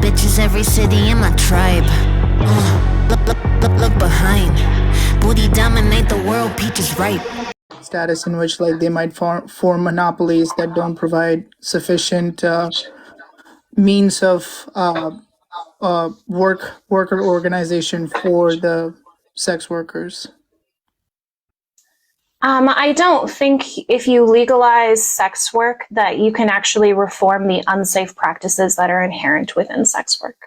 bitches, every city in my tribe. Look behind. Booty dominate the world, peaches ripe. Status in which like they might form monopolies that don't provide sufficient means of worker organization for the sex workers. I don't think if you legalize sex work that you can actually reform the unsafe practices that are inherent within sex work.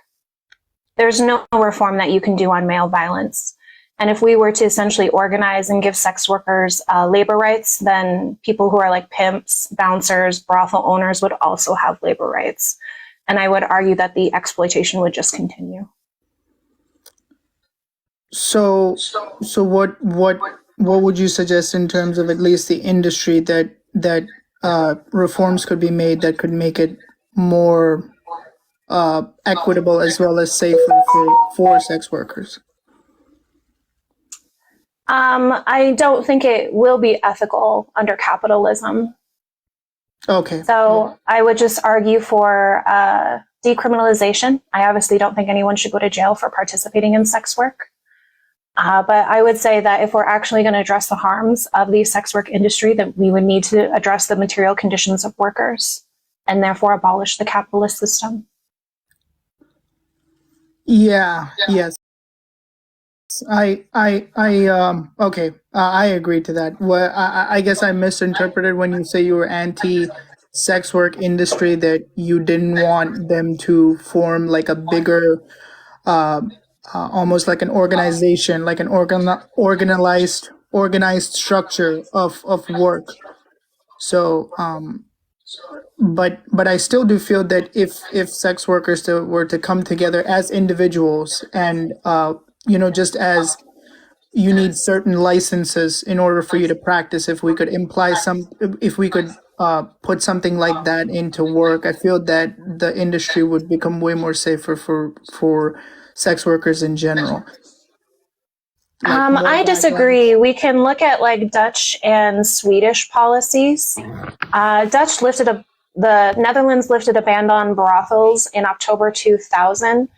There's no reform that you can do on male violence. And if we were to essentially organize and give sex workers labor rights, then people who are like pimps, bouncers, brothel owners would also have labor rights. And I would argue that the exploitation would just continue. So what would you suggest in terms of at least the industry that reforms could be made that could make it more equitable as well as safer for sex workers? I don't think it will be ethical under capitalism. Okay. So I would just argue for decriminalization. I obviously don't think anyone should go to jail for participating in sex work. But I would say that if we're actually going to address the harms of the sex work industry, that we would need to address the material conditions of workers and therefore abolish the capitalist system. Yeah. Yes. Okay. I agree to that. Well, I guess I misinterpreted when you say you were anti-sex work industry, that you didn't want them to form like a bigger, almost like an organization, like an organized structure of work. So, but I still do feel that if sex workers were to come together as individuals and just as you need certain licenses in order for you to practice, if we could put something like that into work, I feel that the industry would become way more safer for sex workers in general. I disagree. We can look at like Dutch and Swedish policies. The Netherlands lifted a ban on brothels in October 2000,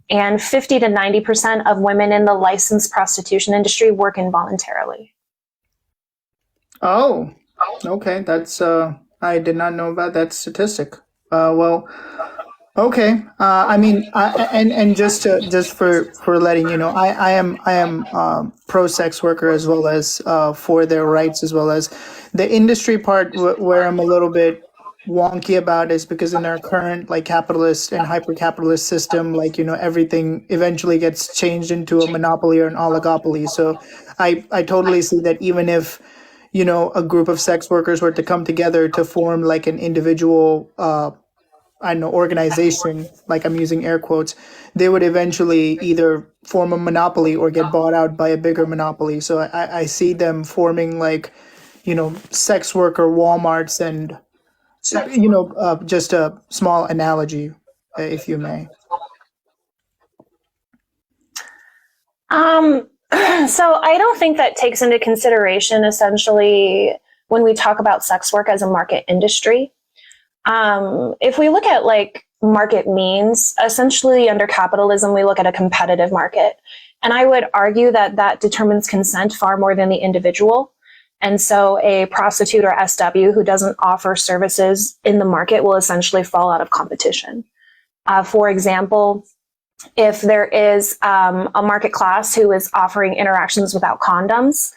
and 50 to 90% of women in the licensed prostitution industry work involuntarily. Oh, okay. That's I did not know about that statistic. Well, okay. I mean, and just for letting you know, I am pro sex worker as well as for their rights, as well as the industry part where I'm a little bit wonky about is because in our current like capitalist and hyper capitalist system, like everything eventually gets changed into a monopoly or an oligopoly. So I totally see that even if a group of sex workers were to come together to form like an individual organization, like I'm using air quotes, they would eventually either form a monopoly or get bought out by a bigger monopoly. So I see them forming like sex worker Walmarts and just a small analogy, if you may. So I don't think that takes into consideration essentially when we talk about sex work as a market industry. If we look at like market means, essentially under capitalism, we look at a competitive market. And I would argue that that determines consent far more than the individual. And so a prostitute or SW who doesn't offer services in the market will essentially fall out of competition. For example, if there is a market class who is offering interactions without condoms,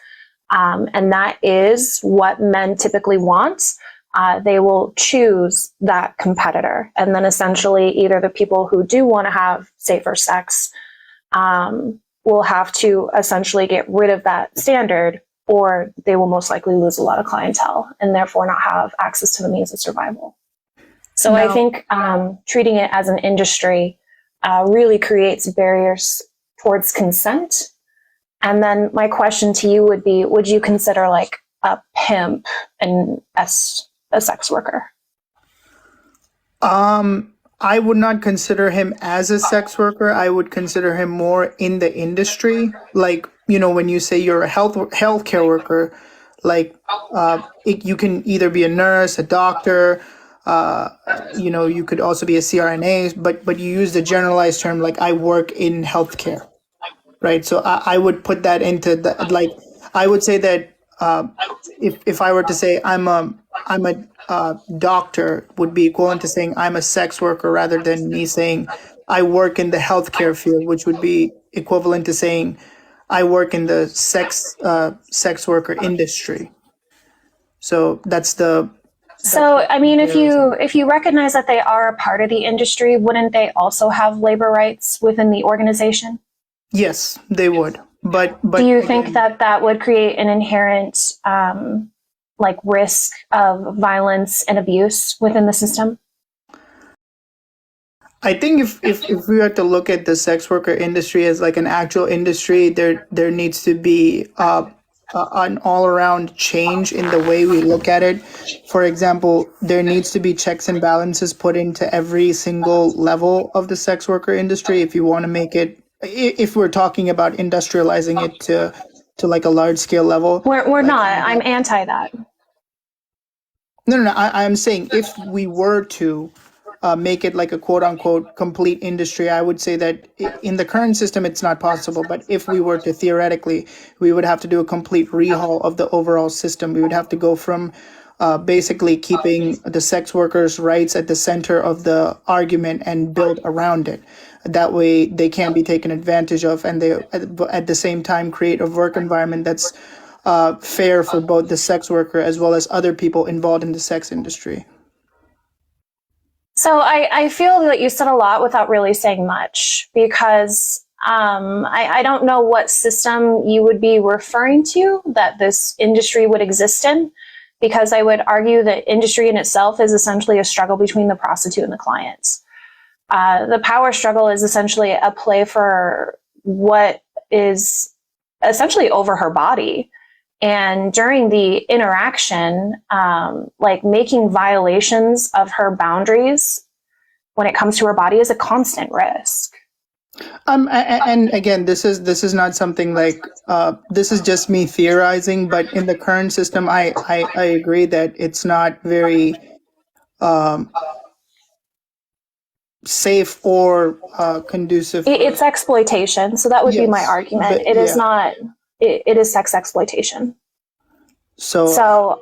and that is what men typically want, they will choose that competitor. And then essentially either the people who do want to have safer sex will have to essentially get rid of that standard, or they will most likely lose a lot of clientele and therefore not have access to the means of survival. So I think treating it as an industry really creates barriers towards consent. And then my question to you would be, would you consider like a pimp and as a sex worker? I would not consider him as a sex worker. I would consider him more in the industry. Like, when you say you're a healthcare worker, like you can either be a nurse, a doctor, you could also be a CRNA, but you use the generalized term like I work in healthcare, right? So I would put that into the like I would say that if I were to say I'm a doctor would be equivalent to saying I'm a sex worker rather than me saying I work in the healthcare field, which would be equivalent to saying I work in the sex worker industry. So that's the So, I mean, if you recognize that they are a part of the industry, wouldn't they also have labor rights within the organization? yes, they would. But Do you think that that would create an inherent like risk of violence and abuse within the system? I think if we were to look at the sex worker industry as like an actual industry, there needs to be an all around change in the way we look at it. For example, there needs to be checks and balances put into every single level of the sex worker industry if you want to make it. If we're talking about industrializing it to like a large scale level. We're not. I'm anti that. No. I'm saying if we were to make it like a quote unquote complete industry, I would say that in the current system, it's not possible. But if we were to theoretically, we would have to do a complete rehaul of the overall system. We would have to go from basically keeping the sex workers' rights at the center of the argument and build around it. That way they can be taken advantage of, and they at the same time create a work environment that's fair for both the sex worker as well as other people involved in the sex industry. So I feel that you said a lot without really saying much, because I don't know what system you would be referring to that this industry would exist in, because I would argue that industry in itself is essentially a struggle between the prostitute and the client. The power struggle is essentially a play for what is essentially over her body. And during the interaction, like making violations of her boundaries when it comes to her body is a constant risk. And again, this is not something like this is just me theorizing. But in the current system, I agree that it's not very safe or conducive. It's exploitation. So that would be my Yes, argument. but It is yeah. not. It is sex exploitation. So So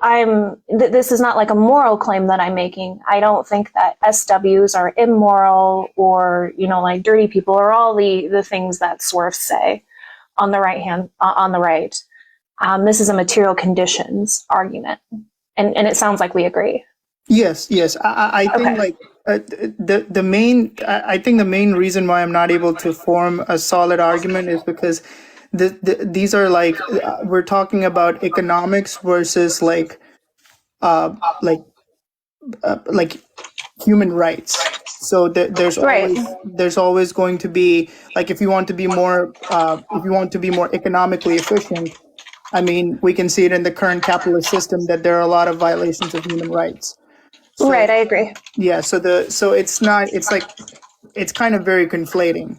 this is not like a moral claim that I'm making. I don't think that SWs are immoral or, like dirty people, or all the things that SWERFs say on the right. This is a material conditions argument. And it sounds like we agree. yes. I think Okay. like I think the main reason why I'm not able to form a solid argument is because these are like we're talking about economics versus like human rights. So there's Right. always going to be like if you want to be more economically efficient. I mean, we can see it in the current capitalist system that there are a lot of violations of human rights. So, Right. I agree. yeah. So it's not. It's like it's kind of very conflating.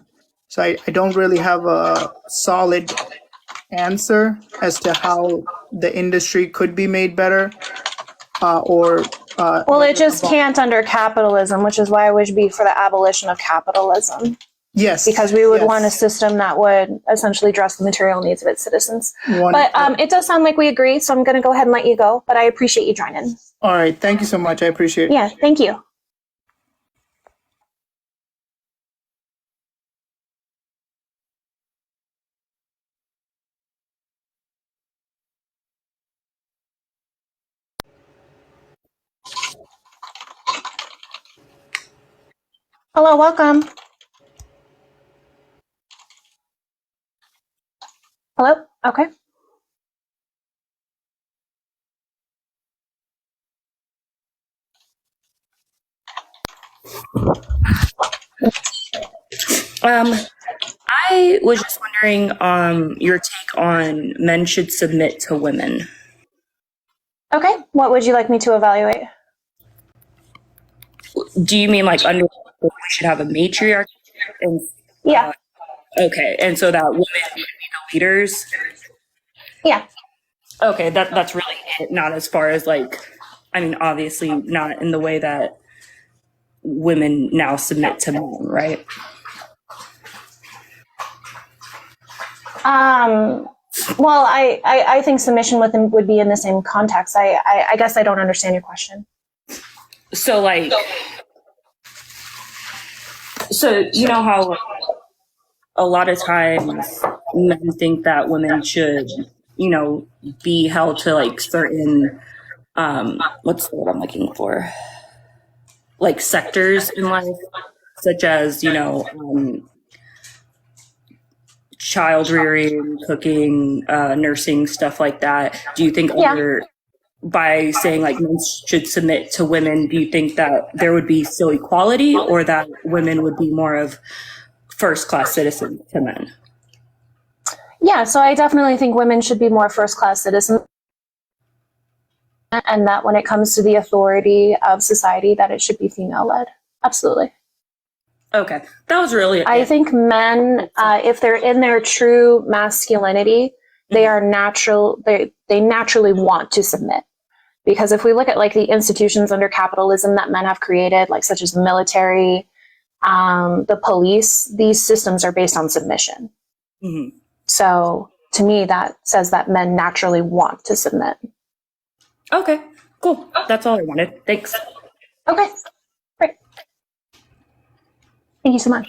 So I don't really have a solid answer as to how the industry could be made better, Well, it just can't under capitalism, which is why I would be for the abolition of capitalism. yes, Because we would yes. want a system that would essentially address the material needs of its citizens. One- But it does sound like we agree, so I'm going to go ahead and let you go. But I appreciate you joining. All right, thank you so much. I appreciate it. Yeah, thank you. Hello, welcome. Hello? Okay. I was just wondering your take on men should submit to women. Okay, what would you like me to evaluate? Do you mean like under we should have a matriarch? And Yeah, okay, and so that women would be the leaders. yeah. Okay, that's really it. Not as far as like I mean, obviously not in the way that women now submit to men, right? Well, I think submission with them would be in the same context. I guess I don't understand your question. So like, so you know how a lot of times men think that women should, you know, be held to like certain, what's the word I'm looking for? Like sectors in life, such as, you know, child rearing, cooking, nursing, stuff like that. Do you think by saying like men should submit to women, do you think that there would be still equality, or that women would be more of first-class citizens to men? Yeah, so I definitely think women should be more first-class citizens, and that when it comes to the authority of society, that it should be female-led. Absolutely. Okay, that was really. I think men, if they're in their true masculinity, they are natural. They naturally want to submit, because if we look at like the institutions under capitalism that men have created, like such as the military, the police, these systems are based on submission. Mm-hmm. So to me, that says that men naturally want to submit. Okay, cool. That's all I wanted. Thanks. Okay, great. Thank you so much.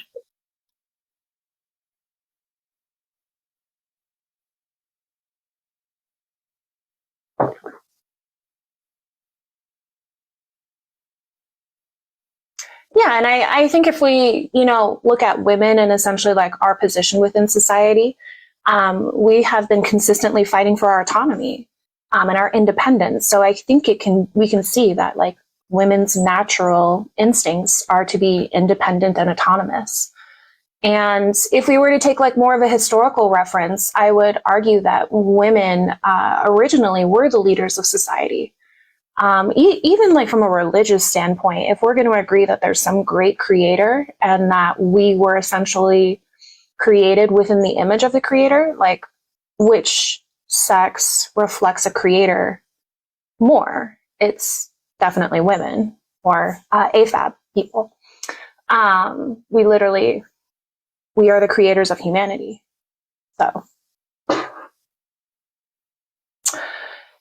Yeah, and I think if we, look at women and essentially like our position within society, we have been consistently fighting for our autonomy and our independence. So I think we can see that like women's natural instincts are to be independent and autonomous. And if we were to take like more of a historical reference, I would argue that women originally were the leaders of society. Even like from a religious standpoint, if we're going to agree that there's some great creator and that we were essentially created within the image of the creator, like which sex reflects a creator more? It's definitely women or AFAB people. We are the creators of humanity. So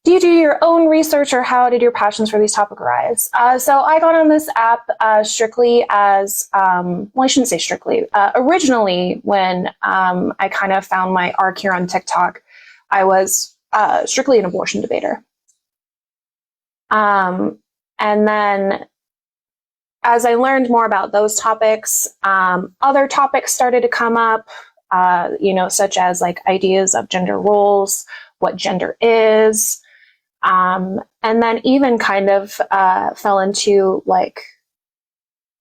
do you do your own research, or how did your passions for these topics arise? So I got on this app strictly as, well, I shouldn't say strictly. Originally, when I kind of found my arc here on TikTok, I was strictly an abortion debater. And then as I learned more about those topics, other topics started to come up, such as like ideas of gender roles, what gender is, and then even kind of fell into like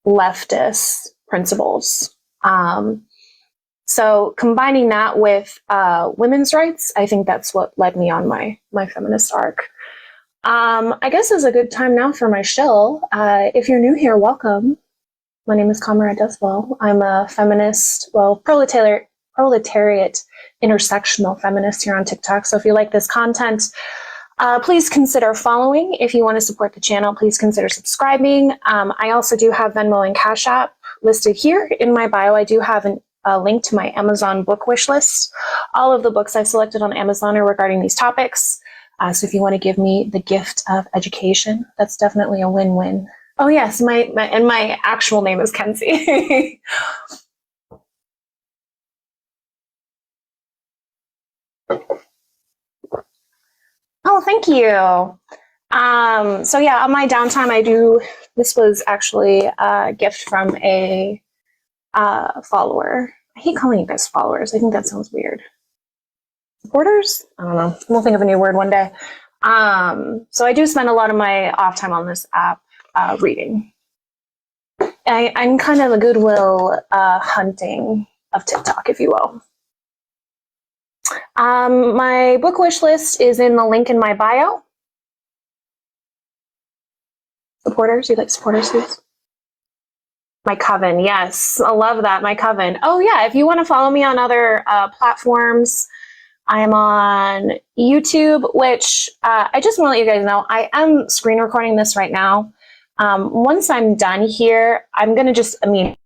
leftist principles. So combining that with women's rights, I think that's what led me on my feminist arc. I guess is a good time now for my shill. If you're new here, welcome. My name is Comrade Jezebel. I'm a feminist, proletariat intersectional feminist here on TikTok. So if you like this content, please consider following. If you want to support the channel, please consider subscribing. I also do have Venmo and Cash App listed here in my bio. I do have a link to my Amazon book wish list. All of the books I've selected on Amazon are regarding these topics. So if you want to give me the gift of education, that's definitely a win-win. Oh yes, my actual name is Kenzie. Oh, thank you. So yeah, on my downtime, this was actually a gift from a follower. I hate calling you guys followers. I think that sounds weird. Supporters? I don't know. We'll think of a new word one day. So I do spend a lot of my off time on this app reading. I'm kind of a goodwill hunting of TikTok, if you will. My book wish list is in the link in my bio. Supporters? You like supporters, please? My coven, yes. I love that, my coven. Oh yeah, if you want to follow me on other platforms, I am on YouTube, which I just want to let you guys know, I am screen recording this right now. Once I'm done here, I'm going to just immediately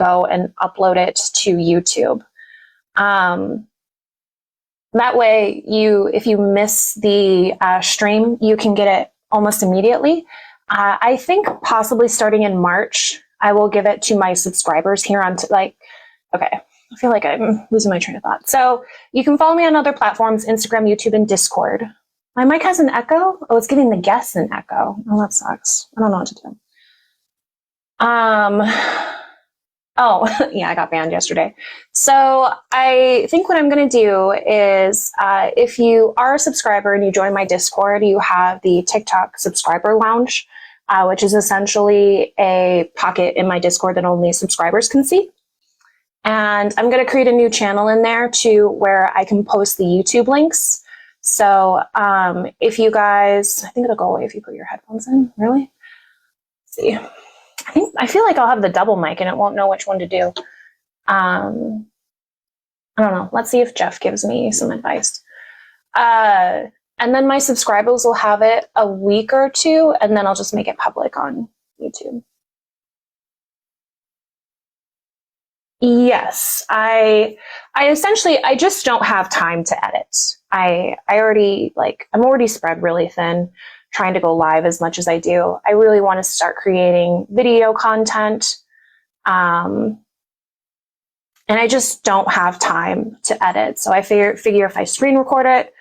go and upload it to YouTube. That way, if you miss the stream, you can get it almost immediately. I think possibly starting in March, I will give it to my subscribers here on, okay, I feel like I'm losing my train of thought. So you can follow me on other platforms, Instagram, YouTube, and Discord. My mic has an echo. Oh, it's giving the guests an echo. Oh, that sucks. I don't know what to do. Oh, yeah, I got banned yesterday. So I think what I'm going to do is if you are a subscriber and you join my Discord, you have the TikTok subscriber lounge, which is essentially a pocket in my Discord that only subscribers can see. And I'm going to create a new channel in there to where I can post the YouTube links. So if you guys, I think it'll go away if you put your headphones in. Really? Let's see. I feel like I'll have the double mic and it won't know which one to do. I don't know. Let's see if Jeff gives me some advice. And then my subscribers will have it a week or two, and then I'll just make it public on YouTube. Yes, I essentially, I just don't have time to edit. I'm already spread really thin, trying to go live as much as I do. I really want to start creating video content. And I just don't have time to edit. So I figure if I screen record it,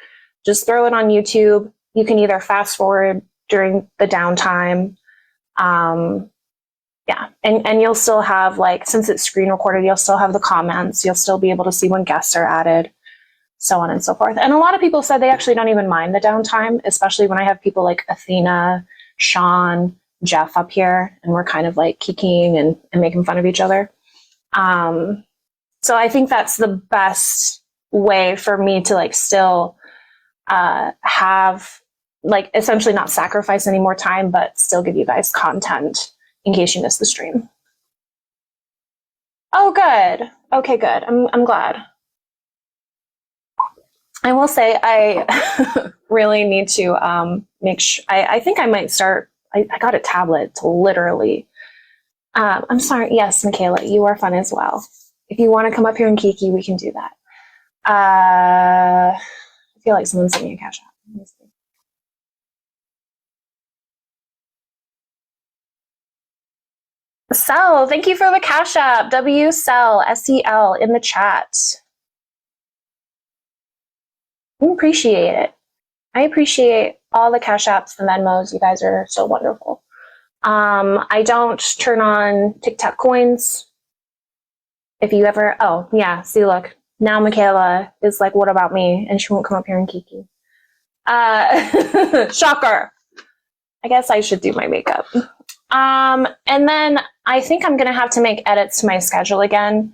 just throw it on YouTube. You can either fast forward during the downtime. Yeah, and you'll still have, since it's screen recorded, you'll still have the comments. You'll still be able to see when guests are added, so on and so forth. And a lot of people said they actually don't even mind the downtime, especially when I have people like Athena, Sean, Jeff up here, and we're kind of kikiing and making fun of each other. So I think that's the best way for me to still have essentially not sacrifice any more time, but still give you guys content in case you missed the stream. Oh, good. Okay, good. I'm glad. I will say I really need to make sure. I think I might start. I got a tablet to literally. I'm sorry. Yes, Michaela, you are fun as well. If you want to come up here and kiki, we can do that. I feel like someone's sending me a cash app. Let me see. Sel, thank you for the cash app. WSEL, SEL in the chat. I appreciate it. I appreciate all the cash apps, the Venmos. You guys are so wonderful. I don't turn on TikTok coins. If you ever, oh yeah, see, look, now Michaela is like, what about me? And she won't come up here and kiki. Shocker. I guess I should do my makeup. And then I think I'm going to have to make edits to my schedule again.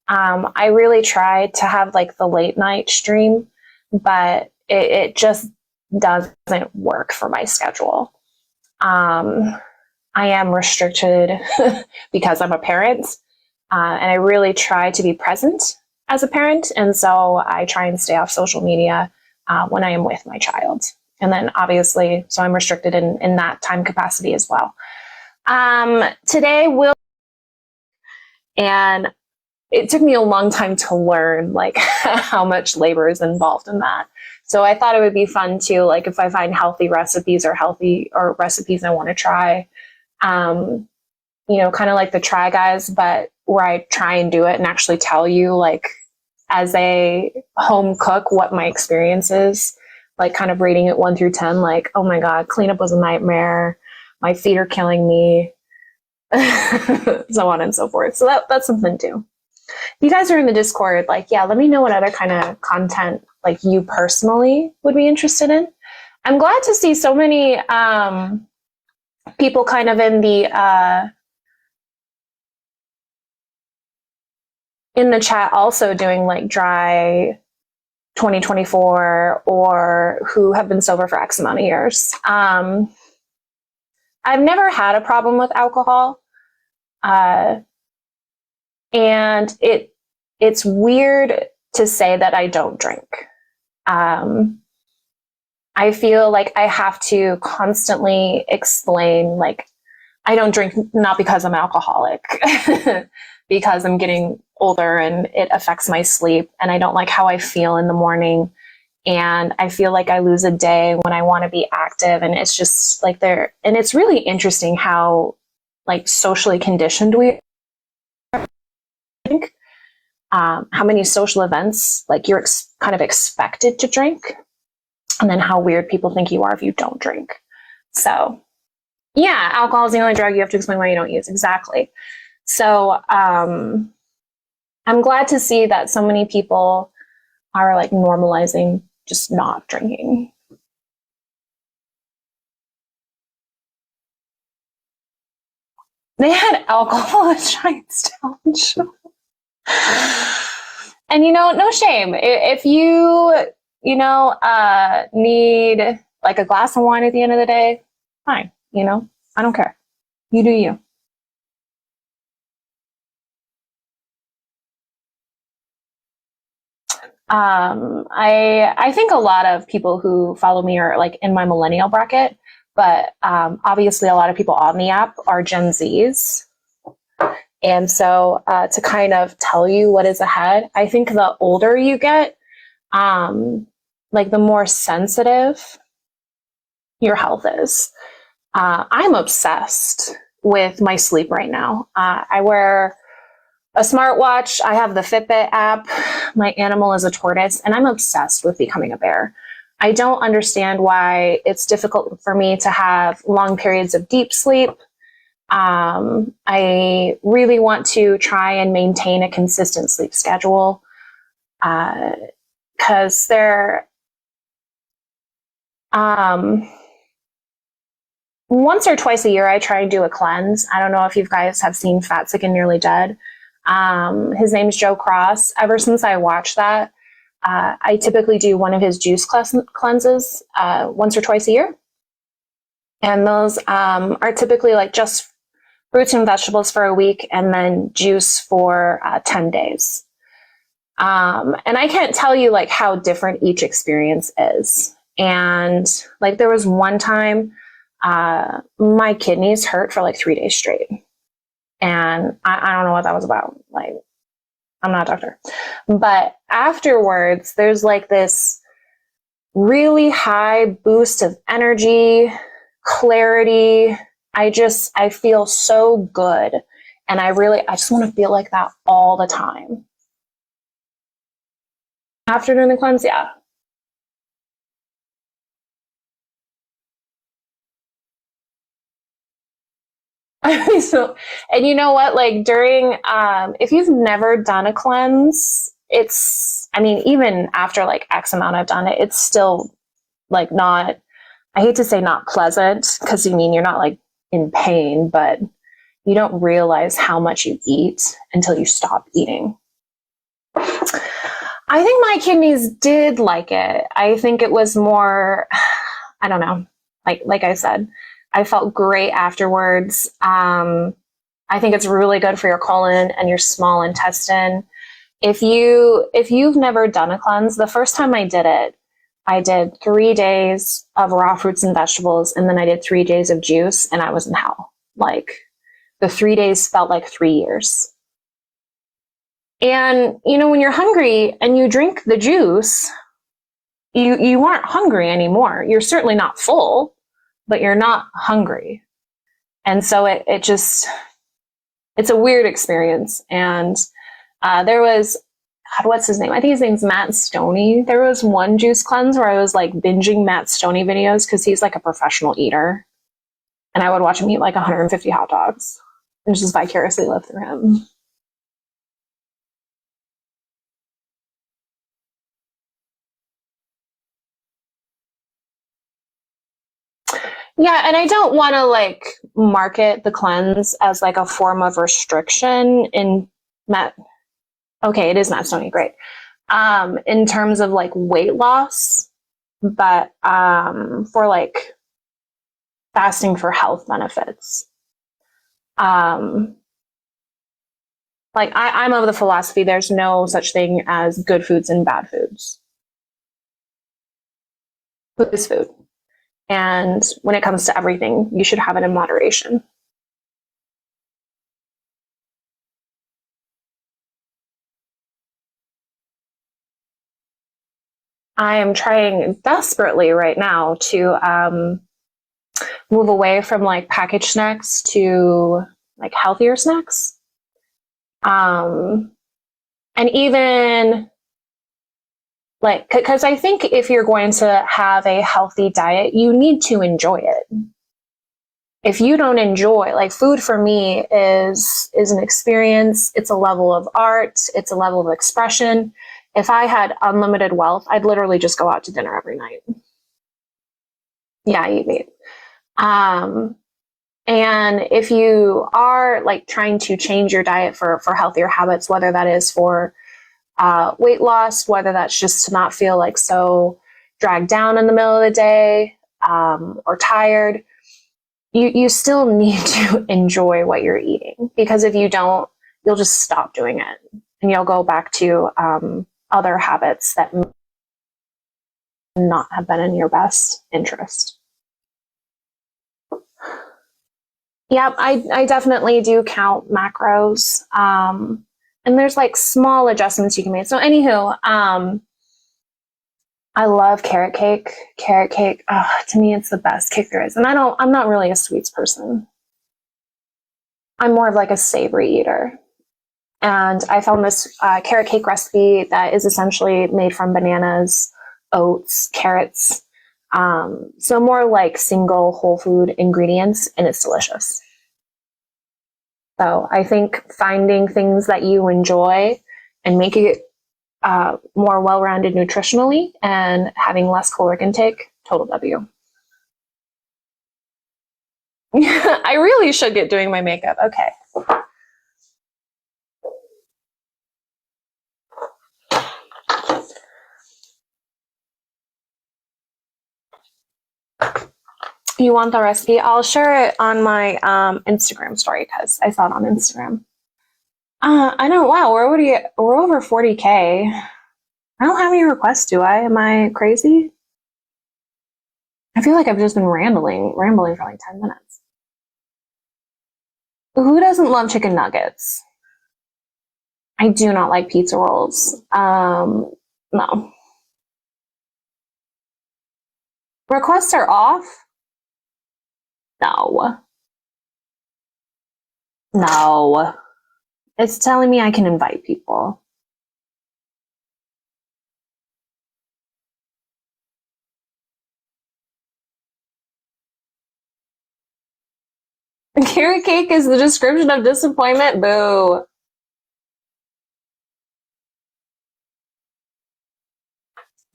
I really tried to have the late night stream, but it just doesn't work for my schedule. I am restricted because I'm a parent, and I really try to be present as a parent. And so I try and stay off social media when I am with my child. And then obviously, so I'm restricted in that time capacity as well. Today and it took me a long time to learn how much labor is involved in that. So I thought it would be fun to if I find healthy recipes or recipes I want to try, kind of like the Try Guys, but where I try and do it and actually tell you as a home cook what my experience is, kind of rating it 1 through 10, oh my God, cleanup was a nightmare. My feet are killing me, so on and so forth. So that's something too. If you guys are in the Discord, yeah, let me know what other kind of content you personally would be interested in. I'm glad to see so many people kind of in the chat also doing dry 2024 or who have been sober for X amount of years. I've never had a problem with alcohol. And it's weird to say that I don't drink. I feel like I have to constantly explain, like, I don't drink not because I'm alcoholic, because I'm getting older and it affects my sleep and I don't like how I feel in the morning. And I feel like I lose a day when I want to be active. And it's just like and it's really interesting how like socially conditioned we think, how many social events, like you're kind of expected to drink, and then how weird people think you are if you don't drink. So yeah, alcohol is the only drug you have to explain why you don't use. Exactly. So I'm glad to see that so many people are like normalizing just not drinking. They had alcohol at Giants Challenge. And no shame. If you need like a glass of wine at the end of the day, fine. I don't care. You do you. I think a lot of people who follow me are like in my millennial bracket, but obviously a lot of people on the app are Gen Zs. And so to kind of tell you what is ahead, I think the older you get, like the more sensitive your health is. I'm obsessed with my sleep right now. I wear a smartwatch. I have the Fitbit app. My animal is a tortoise, and I'm obsessed with becoming a bear. I don't understand why it's difficult for me to have long periods of deep sleep. I really want to try and maintain a consistent sleep schedule, because once or twice a year, I try and do a cleanse. I don't know if you guys have seen Fat, Sick, and Nearly Dead. His name's Joe Cross. Ever since I watched that, I typically do one of his juice cleanses once or twice a year. And those are typically like just fruits and vegetables for a week and then juice for 10 days. And I can't tell you like how different each experience is. And like there was one time my kidneys hurt for like 3 days straight. And I don't know what that was about. Like, I'm not a doctor. But afterwards, there's like this really high boost of energy, clarity. I feel so good. And I just want to feel like that all the time. After doing the cleanse, yeah. So, and you know what, like during, if you've never done a cleanse, even after like X amount I've done it, it's still like not, I hate to say not pleasant, because you're not like in pain, but you don't realize how much you eat until you stop eating. I think my kidneys did like it. I think it was more, I don't know, like I said, I felt great afterwards. I think it's really good for your colon and your small intestine. If you've never done a cleanse, the first time I did it, I did 3 days of raw fruits and vegetables, and then I did 3 days of juice, and I was in hell. Like the 3 days felt like 3 years. And when you're hungry and you drink the juice, you aren't hungry anymore. You're certainly not full, but you're not hungry. And so it's a weird experience. And there was, God, what's his name? I think his name's Matt Stoney. There was one juice cleanse where I was like binging Matt Stoney videos because he's like a professional eater. And I would watch him eat like 150 hot dogs and just vicariously live through him. Yeah, and I don't want to like market the cleanse as like a form of restriction in Matt. Okay, it is Matt Stoney, great. In terms of like weight loss, but for like fasting for health benefits. But Like, I'm of the philosophy there's no such thing as good foods and bad foods. Food is food. And when it comes to everything, you should have it in moderation. I am trying desperately right now to move away from like packaged snacks to like healthier snacks. And even like, because I think if you're going to have a healthy diet, you need to enjoy it. If you don't enjoy, like, food for me is an experience. It's a level of art. It's a level of expression. If I had unlimited wealth, I'd literally just go out to dinner every night. Yeah, eat meat. And if you are like trying to change your diet for healthier habits, whether that is for weight loss, whether that's just to not feel like so dragged down in the middle of the day or tired, you still need to enjoy what you're eating, because if you don't, you'll just stop doing it and you'll go back to other habits that may not have been in your best interest. Yep, I definitely do count macros. And there's like small adjustments you can make. So anywho, I love carrot cake. Carrot cake, to me, it's the best cake there is. And I'm not really a sweets person. I'm more of like a savory eater. And I found this carrot cake recipe that is essentially made from bananas, oats, carrots. So more like single whole food ingredients, and it's delicious. So I think finding things that you enjoy and making it more well-rounded nutritionally and having less caloric intake, total W. I really should get doing my makeup. Okay. You want the recipe? I'll share it on my Instagram story because I saw it on Instagram. I know. Wow, we're over 40K. I don't have any requests, do I? Am I crazy? I feel like I've just been rambling for like 10 minutes. Who doesn't love chicken nuggets? I do not like pizza rolls. No. Requests are off? No. It's telling me I can invite people. Carrot cake is the description of disappointment? Boo.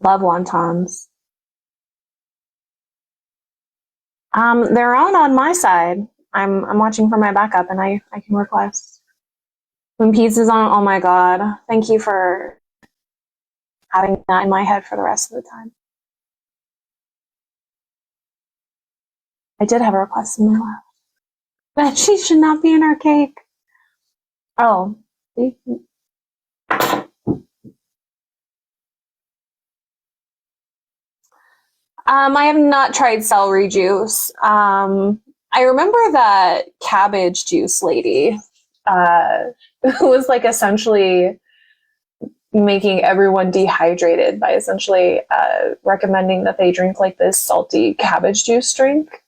Love wontons. They're on my side. I'm watching for my backup, and I can request. When pizza's on, oh my god. Thank you for having that in my head for the rest of the time. I did have a request in my lap. That she should not be in our cake. Oh. I have not tried celery juice. I remember that cabbage juice lady who was like essentially making everyone dehydrated by essentially recommending that they drink like this salty cabbage juice drink.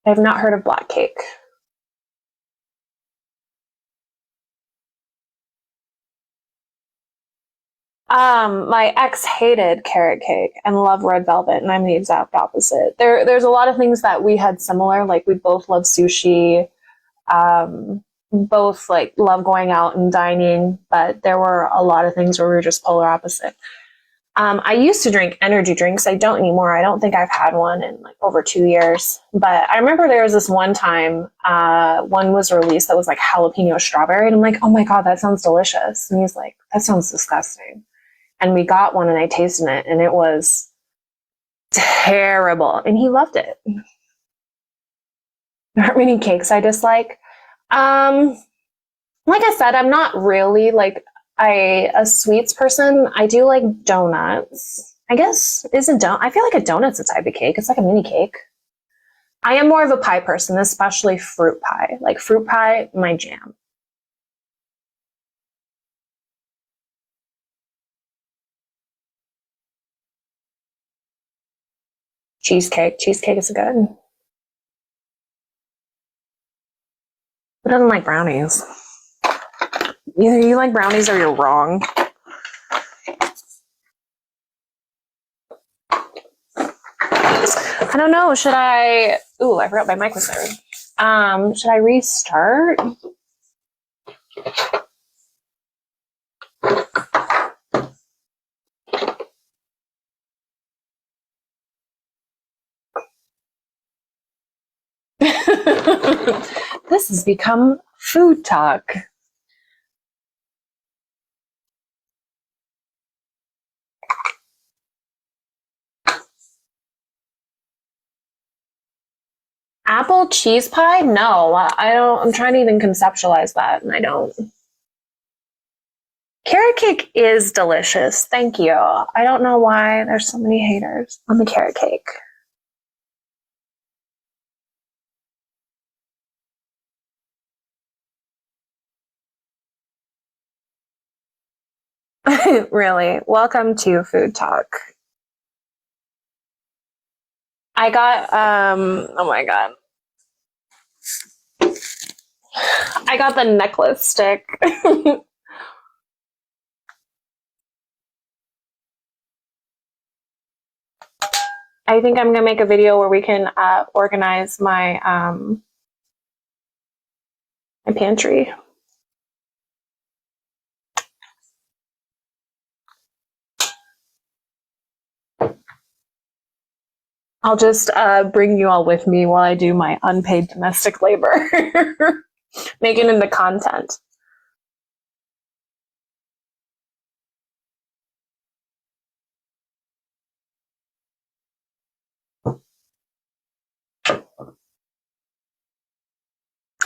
I have not heard of black cake. My ex hated carrot cake and loved red velvet, and I'm the exact opposite. There's a lot of things that we had similar, like we both love sushi, both like love going out and dining, but there were a lot of things where we were just polar opposite. I used to drink energy drinks. I don't anymore. I don't think I've had one in like over 2 years. But I remember there was this one time one was released that was like jalapeno strawberry. And I'm like, oh my God, that sounds delicious. And he's like, that sounds disgusting. And we got one and I tasted it and it was terrible. And he loved it. There aren't many cakes I dislike. Like I said, I'm not really like a sweets person. I do like donuts. I guess I feel like a donut's a type of cake. It's like a mini cake. I am more of a pie person, especially fruit pie. Like fruit pie, my jam. Cheesecake. Cheesecake is good. Who doesn't like brownies? Either you like brownies or you're wrong. I don't know. Should I? Ooh, I forgot my mic was there. Should I restart? This has become food talk. Apple cheese pie? No, I don't. I'm trying to even conceptualize that, and I don't. Carrot cake is delicious. Thank you. I don't know why there's so many haters on the carrot cake. Really? Welcome to Food Talk. I got, oh my God. I got the necklace stick. I think I'm gonna make a video where we can organize my my pantry. I'll just bring you all with me while I do my unpaid domestic labor. Make it into content.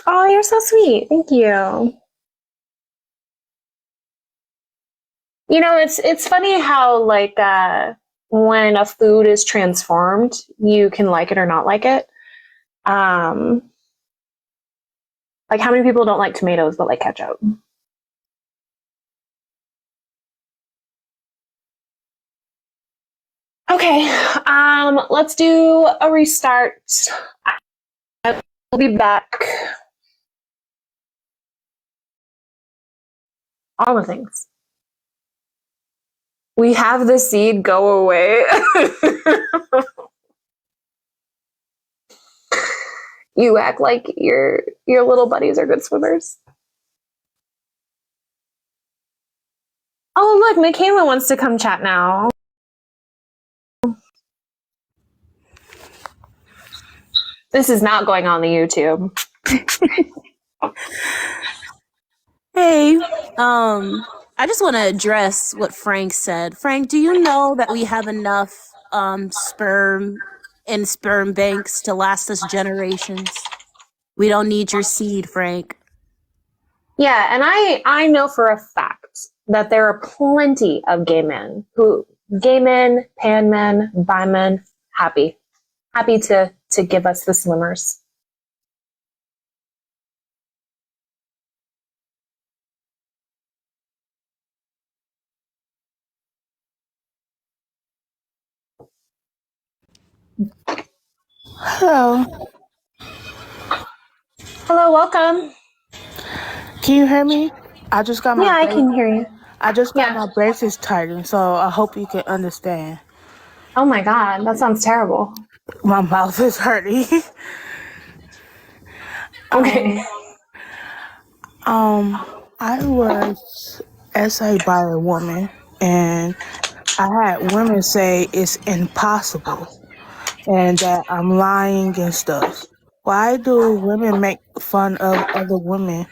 Oh, you're so sweet. Thank you. You know, it's funny how like when a food is transformed, you can like it or not like it. Like how many people don't like tomatoes but like ketchup? Okay, let's do a restart. We'll be back. All the things. We have the seed, go away. You act like your little buddies are good swimmers. Oh, look, Michaela wants to come chat now. This is not going on the YouTube. Hey, I just want to address what Frank said. Frank, do you know that we have enough sperm in sperm banks to last us generations? We don't need your seed, Frank. Yeah, and I know for a fact that there are plenty of gay men, pan men, bi men, happy to give us the swimmers. Hello. Hello, welcome. Can you hear me? I just got my I can hear you. I just got my braces tightened, so I hope you can understand. Oh my God, that sounds terrible. My mouth is hurting. Okay. I was essayed by a woman, and I had women say it's impossible and that I'm lying and stuff. Why do women make fun of other women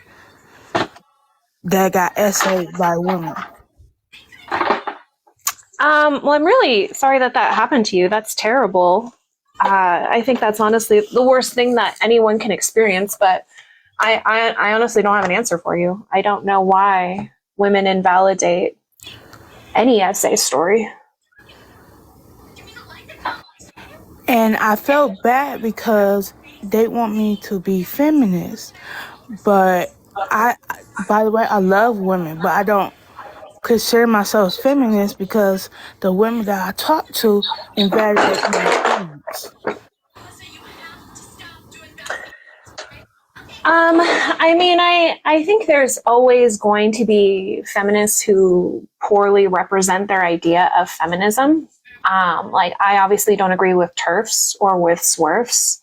that got essayed by women? Well, I'm really sorry that happened to you. That's terrible. I think that's honestly the worst thing that anyone can experience. But I honestly don't have an answer for you. I don't know why women invalidate any essay story. And I felt bad because they want me to be feminist. But by the way, I love women, but I don't consider myself feminist because the women that I talk to invalidate my feelings. I mean, I think there's always going to be feminists who poorly represent their idea of feminism. Like, I obviously don't agree with TERFs or with SWERFs.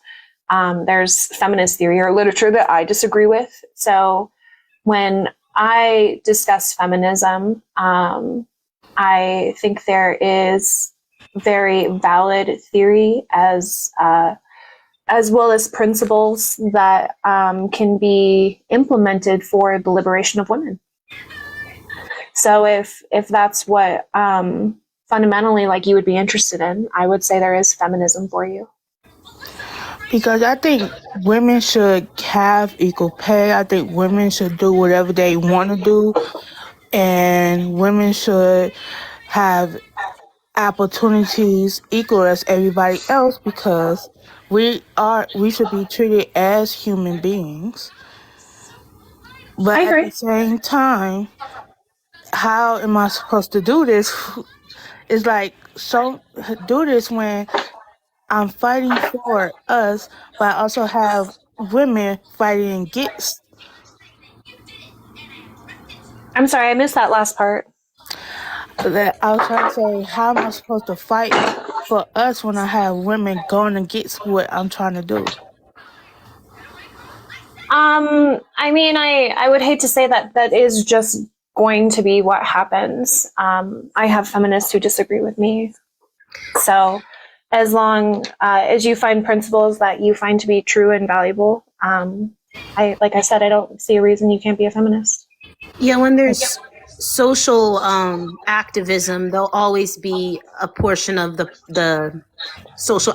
There's feminist theory or literature that I disagree with. So when I discuss feminism, I think there is very valid theory as well as principles that can be implemented for the liberation of women. So if that's what fundamentally like you would be interested in, I would say there is feminism for you. Because I think women should have equal pay. I think women should do whatever they want to do. And women should have opportunities equal as everybody else because we should be treated as human beings. But I at agree. the same time, how am I supposed to do this? It's like, so do this when I'm fighting for us, but I also have women fighting against. I'm sorry, I missed that last part. That I was trying to say, how am I supposed to fight for us when I have women going against what I'm trying to do? I mean, I would hate to say that is just going to be what happens. I have feminists who disagree with me. So as long as you find principles that you find to be true and valuable, like I said, I don't see a reason you can't be a feminist. Yeah, when there's social activism, there'll always be a portion of the social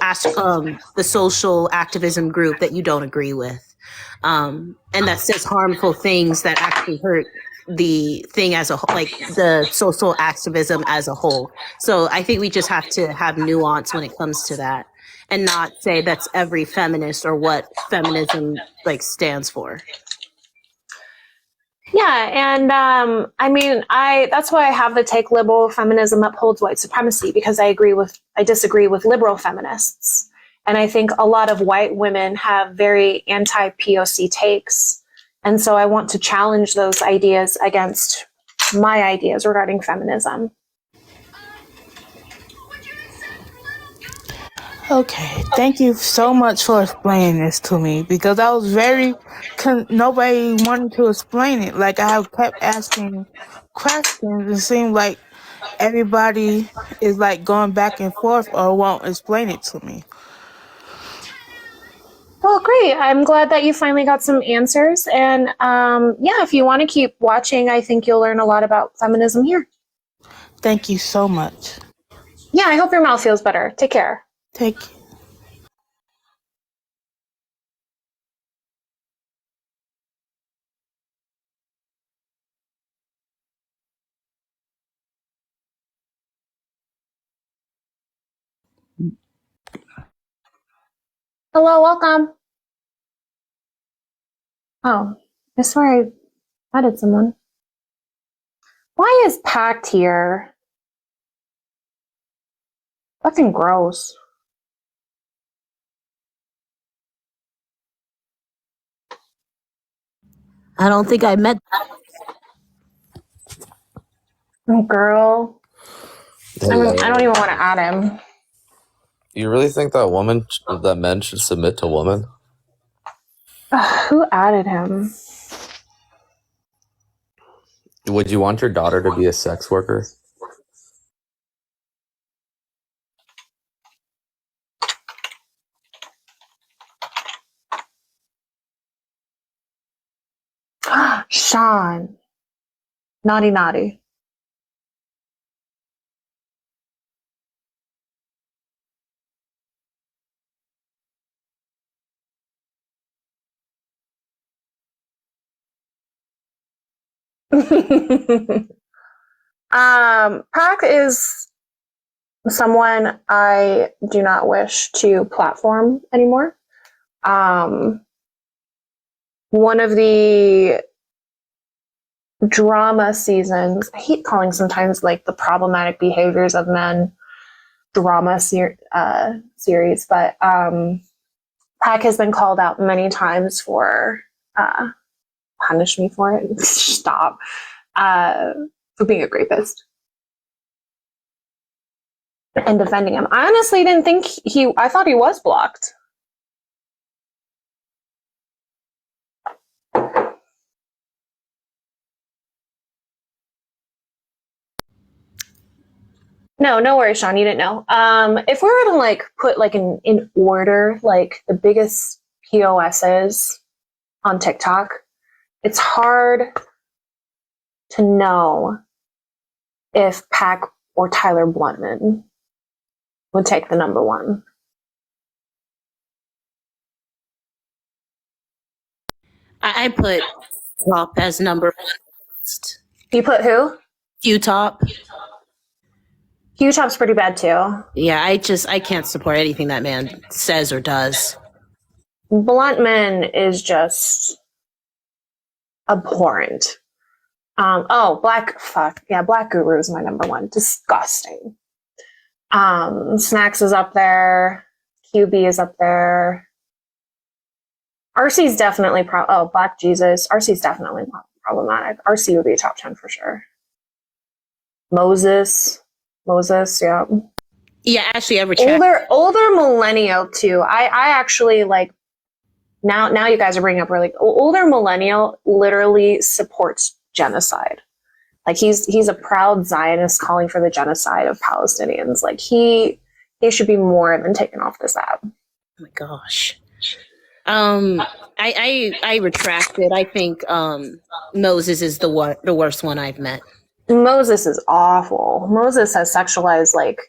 activism group that you don't agree with, and that says harmful things that actually hurt the thing as a whole, like the social activism as a whole. So I think we just have to have nuance when it comes to that, and not say that's every feminist or what feminism like stands for. Yeah, and I mean, that's why I have the take liberal feminism upholds white supremacy, because I disagree with liberal feminists. And I think a lot of white women have very anti-POC takes. And so I want to challenge those ideas against my ideas regarding feminism. Okay, thank you so much for explaining this to me because I was nobody wanted to explain it. Like, I have kept asking questions. It seemed like everybody is like going back and forth or won't explain it to me. Well, great. I'm glad that you finally got some answers. And yeah, if you want to keep watching, I think you'll learn a lot about feminism here. Thank you so much. Yeah, I hope your mouth feels better. Take care. Take care. Hello, welcome. Oh, I swear I added someone. Why is Pact here? Fucking gross. I don't think I met. Oh, girl. I Hello. don't even want to add him. You really think that men should submit to women? Ugh, who added him? Would you want your daughter to be a sex worker? Sean. Naughty, naughty. Pac is someone I do not wish to platform anymore. One of the drama seasons, I hate calling sometimes like the problematic behaviors of men drama series, but Pac has been called out many times for punish me for it. Stop. For being a rapist and defending him. I honestly didn't think I thought he was blocked. No worries, Sean. You didn't know. If we were to like put like in order, like the biggest POSs on TikTok, it's hard to know if Pac or Tyler Bluntman would take the number one. I put Top as number one. You put who? Q-Top. Q-Top's pretty bad too. Yeah, I can't support anything that man says or does. Bluntman is just abhorrent. Black Guru is my number one. Disgusting. Snacks is up there. QB is up there. RC's definitely Black Jesus. RC's definitely problematic. RC would be a top 10 for sure. Moses, yeah. Yeah, actually, I retract. Older millennial too. I actually like. Now you guys are bringing up really older millennial literally supports genocide. Like he's a proud Zionist calling for the genocide of Palestinians. Like he should be more than taken off this app. Oh my gosh. I retracted. I think Moses is the worst one I've met. Moses is awful. Moses has sexualized like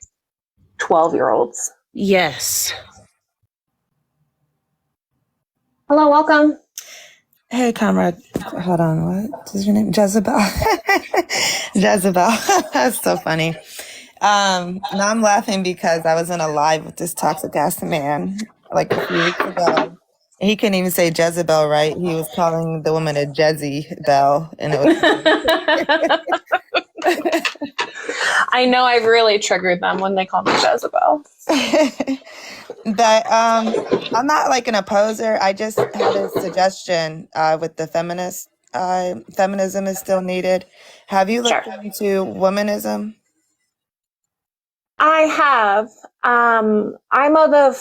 12-year-olds. Yes. Hello, welcome. Hey, Comrade. Hold on. What is your name? Jezebel. Jezebel. That's so funny. No, I'm laughing because I was in a live with this toxic ass man like a few weeks ago. He couldn't even say Jezebel right. He was calling the woman a Jezebel, and it was. I know I've really triggered them when they call me Jezebel. But I'm not like an opposer. I just had a suggestion with the feminist. Feminism is still needed. Have you looked into womanism? I have. I'm of the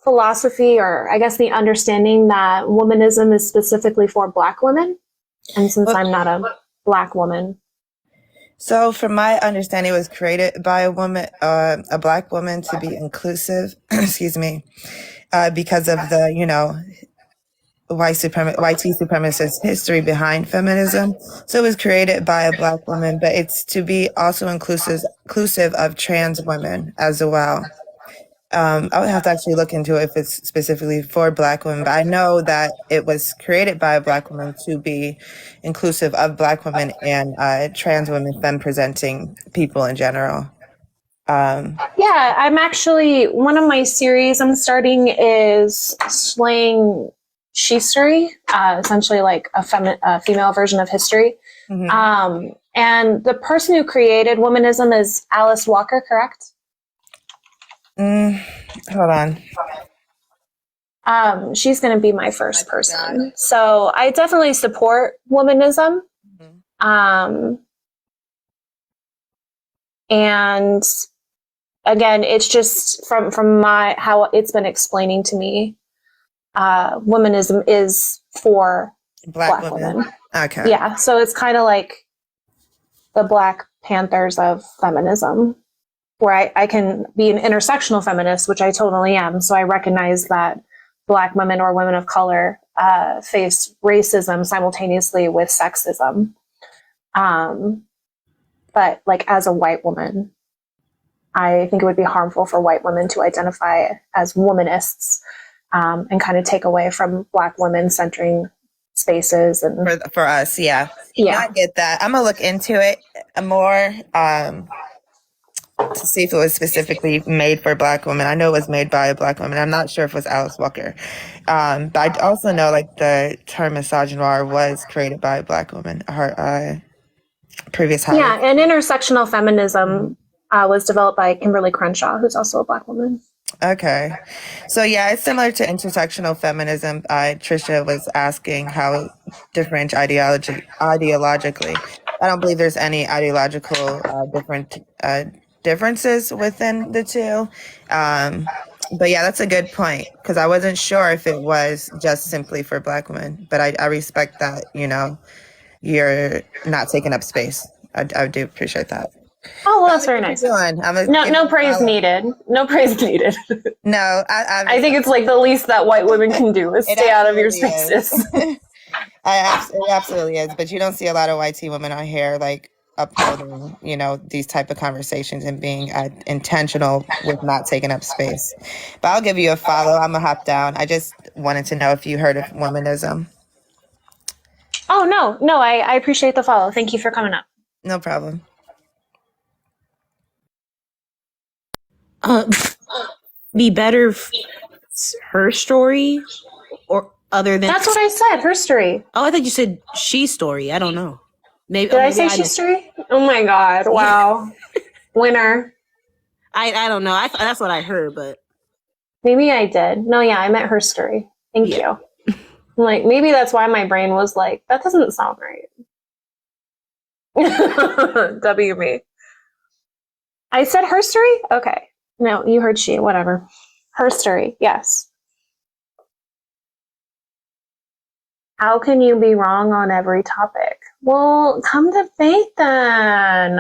philosophy, or I guess the understanding that womanism is specifically for Black women. And since I'm not a Black woman. So from my understanding, it was created by a woman, a Black woman, to be inclusive, excuse me, because of the, white supremacist history behind feminism. So it was created by a Black woman, but it's to be also inclusive of trans women as well. I would have to actually look into it if it's specifically for Black women, but I know that it was created by a Black woman to be inclusive of Black women and trans women, femme presenting people in general. Yeah, I'm actually, one of my series I'm starting is Slaying History, essentially like a female version of history. Mm-hmm. And the person who created womanism is Alice Walker, correct? Hold on. She's going to be my first person. So I definitely support womanism. Mm-hmm. And again, it's just from how it's been explaining to me, womanism is for Black women. Okay. Yeah. So it's kind of like the Black Panthers of feminism, where I can be an intersectional feminist, which I totally am. So I recognize that Black women or women of color face racism simultaneously with sexism. But like as a white woman, I think it would be harmful for white women to identify as womanists and kind of take away from Black women centering spaces and for us. Yeah. No, I get that. I'm gonna look into it more to see if it was specifically made for Black women. I know it was made by a Black woman. I'm not sure if it was Alice Walker, but I also know like the term misogynoir was created by a Black woman. Her previous hire. Yeah, and intersectional feminism was developed by Kimberly Crenshaw, who's also a Black woman. Okay. So yeah, it's similar to intersectional feminism. Trisha was asking how it different ideologically. I don't believe there's any ideological differences within the two. But yeah, that's a good point, because I wasn't sure if it was just simply for Black women. But I respect that, you're not taking up space. I do appreciate that. Oh, well, that's very nice. No praise needed. No praise needed. No, I think it's like the least that white women can do is stay out of your spaces. It absolutely is. But you don't see a lot of white teen women out here like upholding, these type of conversations and being intentional with not taking up space. But I'll give you a follow. I'm gonna hop down. I just wanted to know if you heard of womanism. Oh, no, I appreciate the follow. Thank you for coming up. No problem. Be better her story, or other than that's what I said. Her story. Oh, I thought you said she story. I don't know. Maybe did I say she story? Oh my god! Wow, winner. I don't know. That's what I heard, but maybe I did. No, yeah, I meant her story. Thank you. Like maybe that's why my brain was like, that doesn't sound right. W me. I said her story? Okay. No, you heard she, whatever. Her story, yes. How can you be wrong on every topic? Well, come debate then.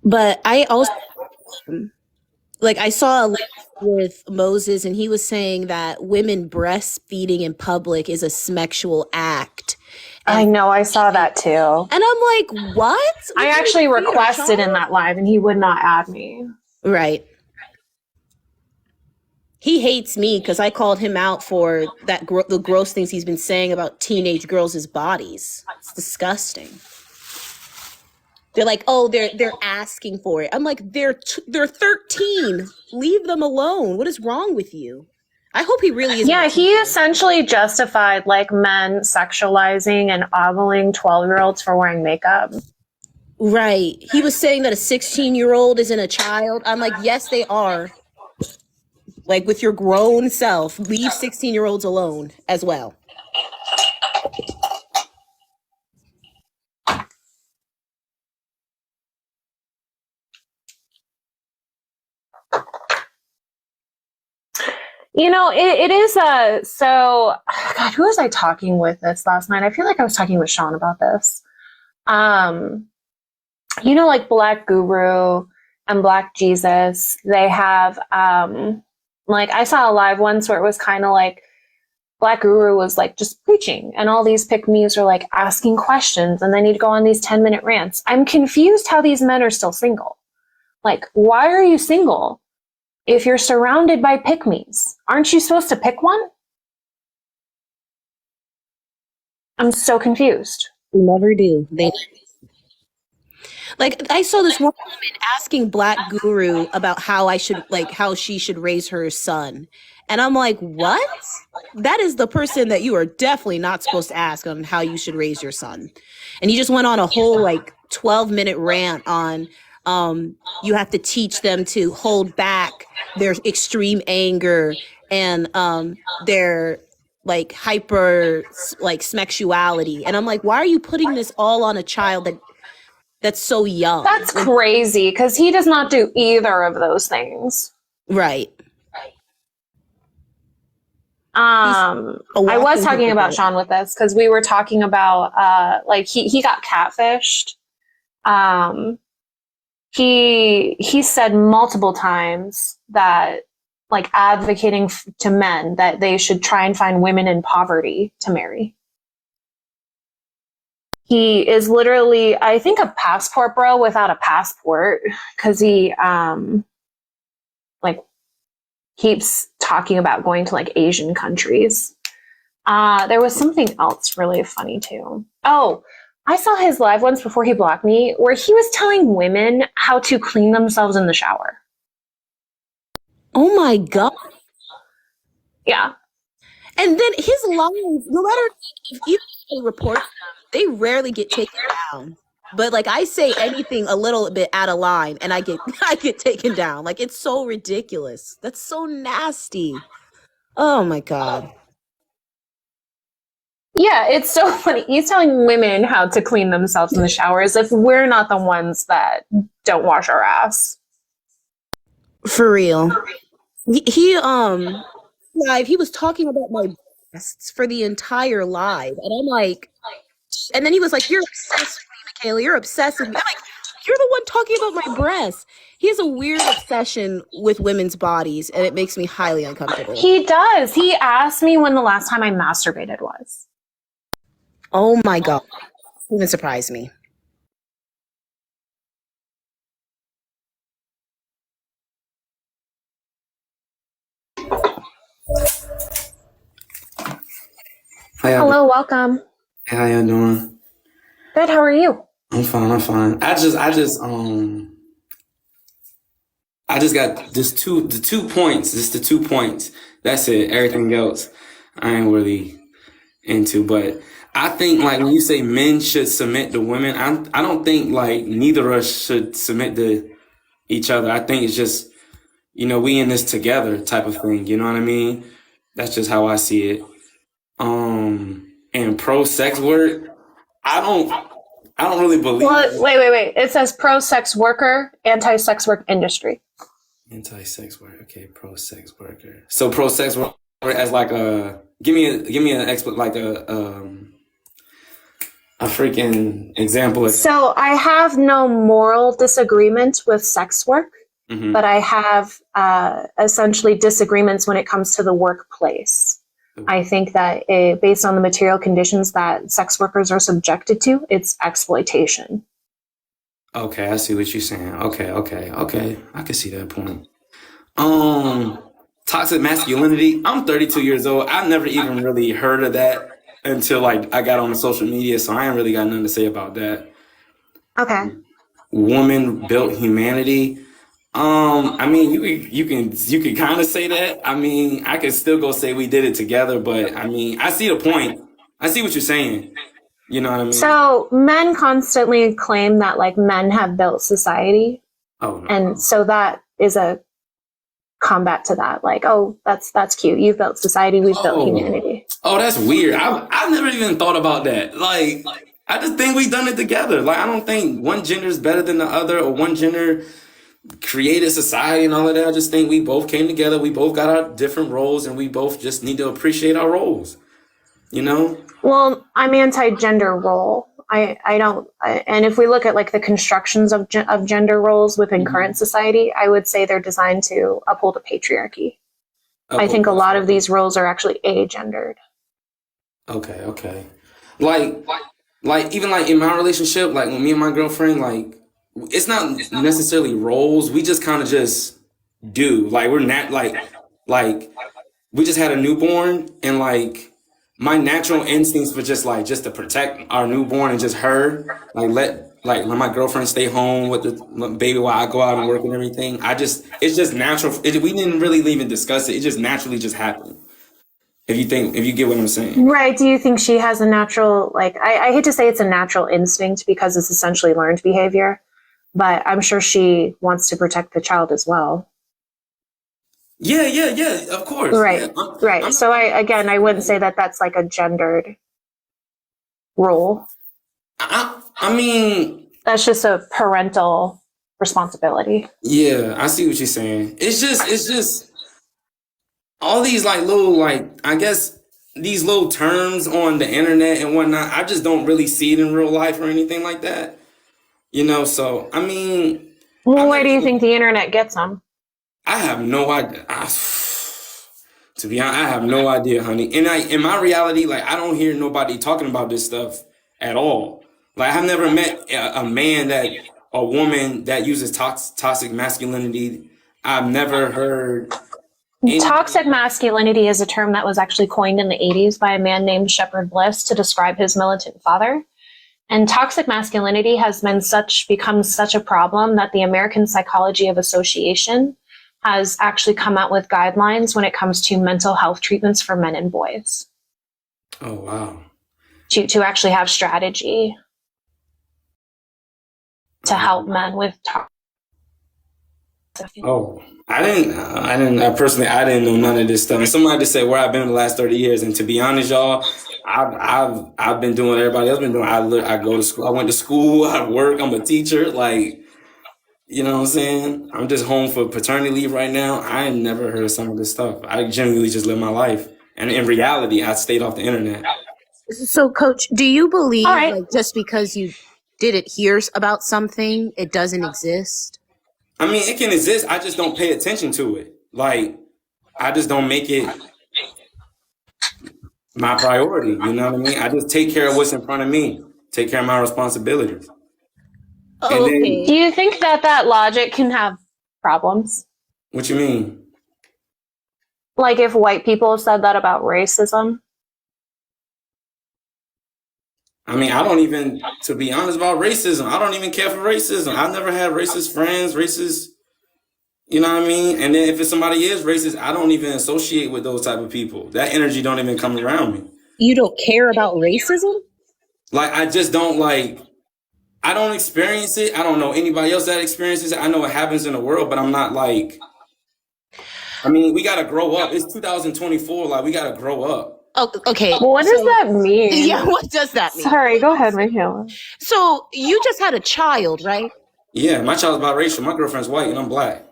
But I also, I saw a with Moses, and he was saying that women breastfeeding in public is a sexual act. I know, I saw that too. And I'm like, what? I actually requested in that live and he would not add me. Right. He hates me because I called him out for that the gross things he's been saying about teenage girls' bodies. It's disgusting. They're like, oh, they're asking for it. I'm like, they're 13. Leave them alone. What is wrong with you? I hope he really is. Yeah, he essentially justified like men sexualizing and ogling 12-year-olds for wearing makeup. Right. He was saying that a 16-year-old isn't a child. I'm like, yes, they are. Like with your grown self, leave 16-year-olds alone as well. It is so God, who was I talking with this last night? I feel like I was talking with Sean about this. Like Black Guru and Black Jesus, they have I saw a live once where it was kind of like Black Guru was like just preaching and all these pick-me's are like asking questions and then he'd go on these 10-minute rants. I'm confused how these men are still single. Like, why are you single? If you're surrounded by pick-me's, aren't you supposed to pick one? I'm so confused. We never do. I saw this woman asking Black Guru about how she should raise her son. And I'm like, what? That is the person that you are definitely not supposed to ask on how you should raise your son. And he just went on a whole 12-minute rant on you have to teach them to hold back their extreme anger and their hyper sexuality. And I'm like, why are you putting this all on a child that's so young? That's crazy because he does not do either of those things. Right. I was talking about Sean with this because we were talking about he got catfished. He said multiple times that advocating to men that they should try and find women in poverty to marry. He is literally, I think, a passport bro without a passport because he keeps talking about going to like Asian countries. There was something else really funny too. Oh, I saw his live once before he blocked me where he was telling women how to clean themselves in the shower. Oh my God. Yeah. And then his lines, no matter if even they report them, they rarely get taken down. But like I say anything a little bit out of line and I get taken down. Like it's so ridiculous. That's so nasty. Oh my God. Yeah, it's so funny. He's telling women how to clean themselves in the shower as if we're not the ones that don't wash our ass. For real. He live, he was talking about my breasts for the entire live. And I'm like, and then he was like, "You're obsessed with me, Michaela. You're obsessed with me." I'm like, "You're the one talking about my breasts." He has a weird obsession with women's bodies, and it makes me highly uncomfortable. He does. He asked me when the last time I masturbated was. Oh my God. It even surprised me. Hello, welcome. Hey, how you doing? Good, how are you? I'm fine. I just got the 2 points. Just the 2 points. That's it. Everything else, I ain't really into. But I think like when you say men should submit to women, I don't think like neither of us should submit to each other. I think it's just, we in this together type of thing. You know what I mean? That's just how I see it. And pro-sex work, I don't really believe. Well, wait. It says pro-sex worker, anti-sex work industry. Anti-sex work. Okay, pro-sex worker. So pro-sex worker as like give me an like a freaking example. So I have no moral disagreement with sex work, but I have essentially disagreements when it comes to the workplace. I think that based on the material conditions that sex workers are subjected to, it's exploitation. Okay, I see what you're saying. Okay. I can see that point. Toxic masculinity. I'm 32 years old. I've never even really heard of that until like I got on the social media, so I ain't really got nothing to say about that. Okay. Woman built humanity. I mean, you can kind of say that. I mean, I could still go say we did it together, but I mean, I see the point. I see what you're saying. You know what I mean? So men constantly claim that like men have built society. Oh, no. And so that is a combat to that. Like, oh, that's cute. You've built society. We've built humanity. Oh, that's weird. I've never even thought about that. Like, I just think we've done it together. Like, I don't think one gender is better than the other or one gender created society and all of that. I just think we both came together. We both got our different roles and we both just need to appreciate our roles. Well, I'm anti-gender role. I don't, and if we look at like the constructions of gender roles within current society, I would say they're designed to uphold a patriarchy. I think a lot of these roles are actually agendered. Okay. Like even like in my relationship, like with me and my girlfriend, like it's not necessarily roles. We just kind of just do. Like we're not like we just had a newborn and like my natural instincts were just to protect our newborn and just her, let my girlfriend stay home with the baby while I go out and work and everything. It's just natural. We didn't really even discuss it. It just naturally just happened. If you get what I'm saying. Right. Do you think she has a natural, I hate to say it's a natural instinct because it's essentially learned behavior, but I'm sure she wants to protect the child as well. Yeah, of course. Right, yeah. right. So I wouldn't say that that's like a gendered role. I mean, that's just a parental responsibility. Yeah, I see what you're saying. It's just all these little I guess these little terms on the internet and whatnot. I just don't really see it in real life or anything like that. So I mean, where do you think the internet gets them? I have no idea. To be honest, I have no idea, honey. And in my reality, I don't hear nobody talking about this stuff at all. I've never met a woman that uses toxic masculinity. I've never heard Toxic masculinity is a term that was actually coined in the 80s by a man named Shepard Bliss to describe his militant father. And toxic masculinity has become such a problem that the American Psychology of Association has actually come out with guidelines when it comes to mental health treatments for men and boys. Oh, wow. To actually have strategy to help men with toxic. Oh, I didn't know none of this stuff. And somebody just said where I've been the last 30 years. And to be honest, y'all, I've been doing what everybody else been doing. I go to school. I went to school. I work. I'm a teacher. Like, you know what I'm saying? I'm just home for paternity leave right now. I ain't never heard of some of this stuff. I genuinely just live my life. And in reality, I stayed off the internet. So, Coach, do you believe right. like just because you didn't hear about something, it doesn't exist? I mean, it can exist. I just don't pay attention to it. Like, I just don't make it my priority. You know what I mean? I just take care of what's in front of me. Take care of my responsibilities. And then, Do you think that logic can have problems? what you mean? Like if white people said that about racism? I mean, I don't even, to be honest about racism, I don't even care for racism. I've never had racist friends, racist, you know what I mean? And then if somebody is racist, I don't even associate with those type of people. That energy don't even come around me. You don't care about racism? Like, I just don't I don't experience it. I don't know anybody else that experiences it. I know it happens in the world, but I'm not like, I mean, we got to grow up. It's 2024. Like, we got to grow up. Oh, okay. Well, what does that mean? Yeah, what does that mean? Sorry, go ahead, Michaela. So you just had a child, right? Yeah, my child's biracial. My girlfriend's white and I'm black.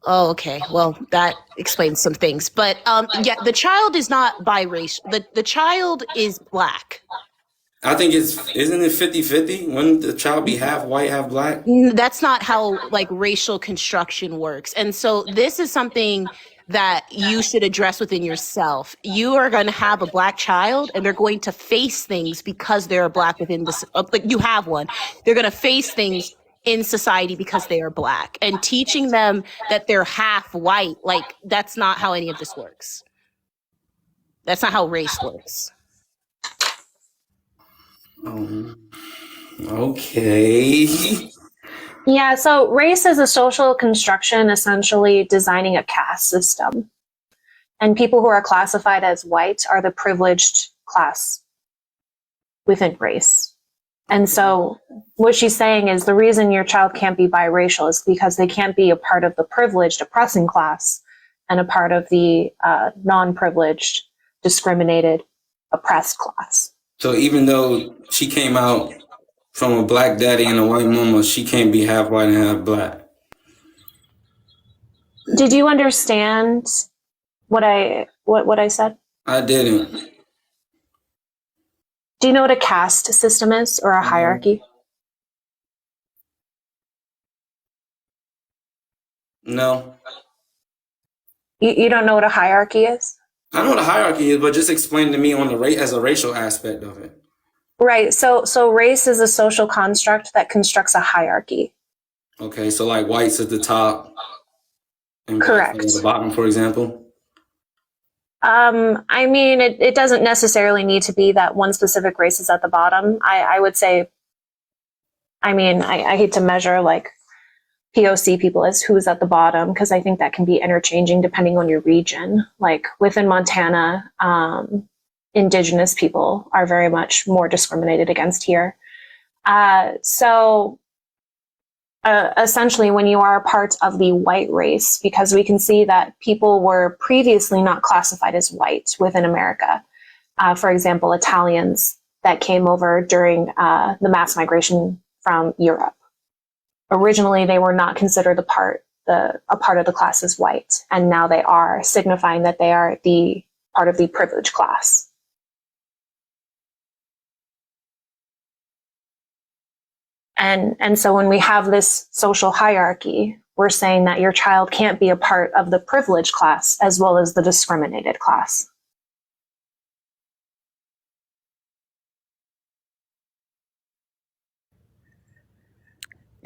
Oh, okay. Well, that explains some things. But yeah, the child is not biracial. The child is black. I think isn't it 50-50? Wouldn't the child be half white, half black? That's not how like racial construction works. And so this is something that you should address within yourself. You are going to have a black child and they're going to face things because they're black within this, like you have one. They're going to face things in society because they are black, and teaching them that they're half white. Like that's not how any of this works. That's not how race works. Okay. Yeah, so race is a social construction essentially designing a caste system. And people who are classified as white are the privileged class within race. And so what she's saying is the reason your child can't be biracial is because they can't be a part of the privileged oppressing class and a part of the non-privileged, discriminated, oppressed class. So even though she came out from a black daddy and a white mama, she can't be half white and half black. Did you understand what I said? I didn't. Do you know what a caste system is or a hierarchy? No. You don't know what a hierarchy is? I know what a hierarchy is, but just explain to me on the as a racial aspect of it. Right. So race is a social construct that constructs a hierarchy. Okay, so like whites at the top and Correct. blacks at the bottom, for example. I mean, it doesn't necessarily need to be that one specific race is at the bottom. I would say, I mean, I hate to measure like POC people as who's at the bottom, because I think that can be interchanging depending on your region. Like within Montana, indigenous people are very much more discriminated against here. Essentially, when you are a part of the white race, because we can see that people were previously not classified as white within America. For example, Italians that came over during the mass migration from Europe. Originally, they were not considered a part of the class as white, and now they are, signifying that they are the part of the privileged class. And so when we have this social hierarchy, we're saying that your child can't be a part of the privileged class as well as the discriminated class.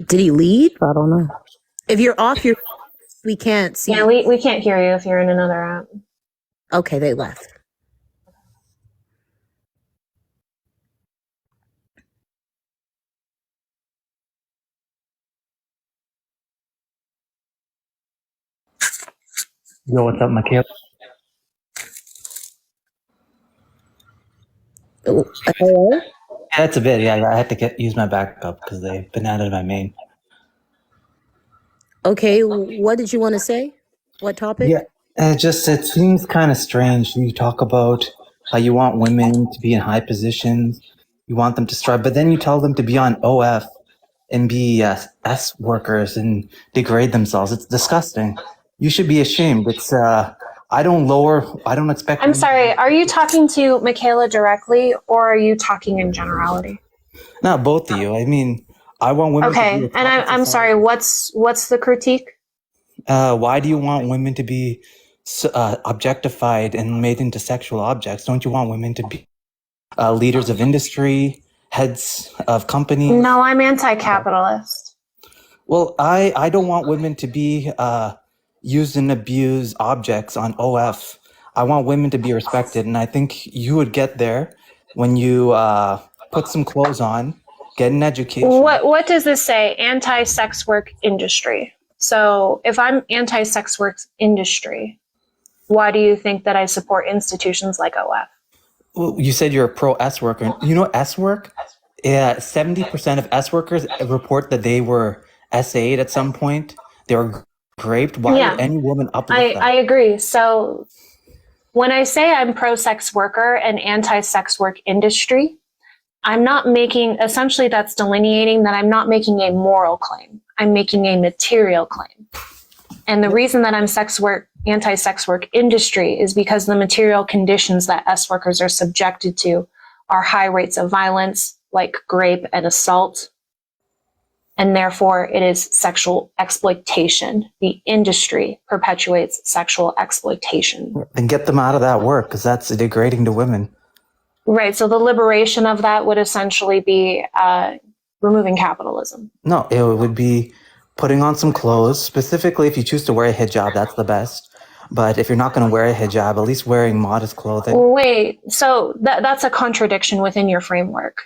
Did he leave? I don't know. If you're off your We can't see. Yeah, we can't hear you if you're in another app. Okay, they left. Yo, what's up, Michaela? Hello? Yeah, it's a bit. Yeah, I had to use my backup because they bananas my main. Okay, what did you want to say? What topic? Yeah, it seems kind of strange. You talk about how you want women to be in high positions, you want them to strive, but then you tell them to be on OF and be S workers and degrade themselves. It's disgusting. You should be ashamed. I don't expect. I'm sorry, are you talking to Michaela directly or are you talking in generality? Not both of you. I mean, I want women. Okay, to be and I'm sorry. What's the critique? Why do you want women to be objectified and made into sexual objects? Don't you want women to be leaders of industry, heads of companies? No, I'm anti-capitalist. Well, I don't want women to be used and abused objects on OF. I want women to be respected, and I think you would get there when you put some clothes on, get an education. What does this say? Anti-sex work industry. So if I'm anti-sex work industry, why do you think that I support institutions like OF? Well, you said you're a pro S worker. You know S work? Yeah, 70% of S workers report that they were SA'd at some point. They were raped. Why would any woman uplift that? I agree. So when I say I'm pro-sex worker and anti-sex work industry, I'm not making, essentially that's delineating that I'm not making a moral claim. I'm making a material claim. And the reason that I'm anti-sex work industry is because the material conditions that S workers are subjected to are high rates of violence, like rape and assault. And therefore it is sexual exploitation. The industry perpetuates sexual exploitation. And get them out of that work, because that's degrading to women. Right. So the liberation of that would essentially be removing capitalism. No, it would be putting on some clothes. Specifically, if you choose to wear a hijab, that's the best. But if you're not going to wear a hijab, at least wearing modest clothing. Wait, so that's a contradiction within your framework.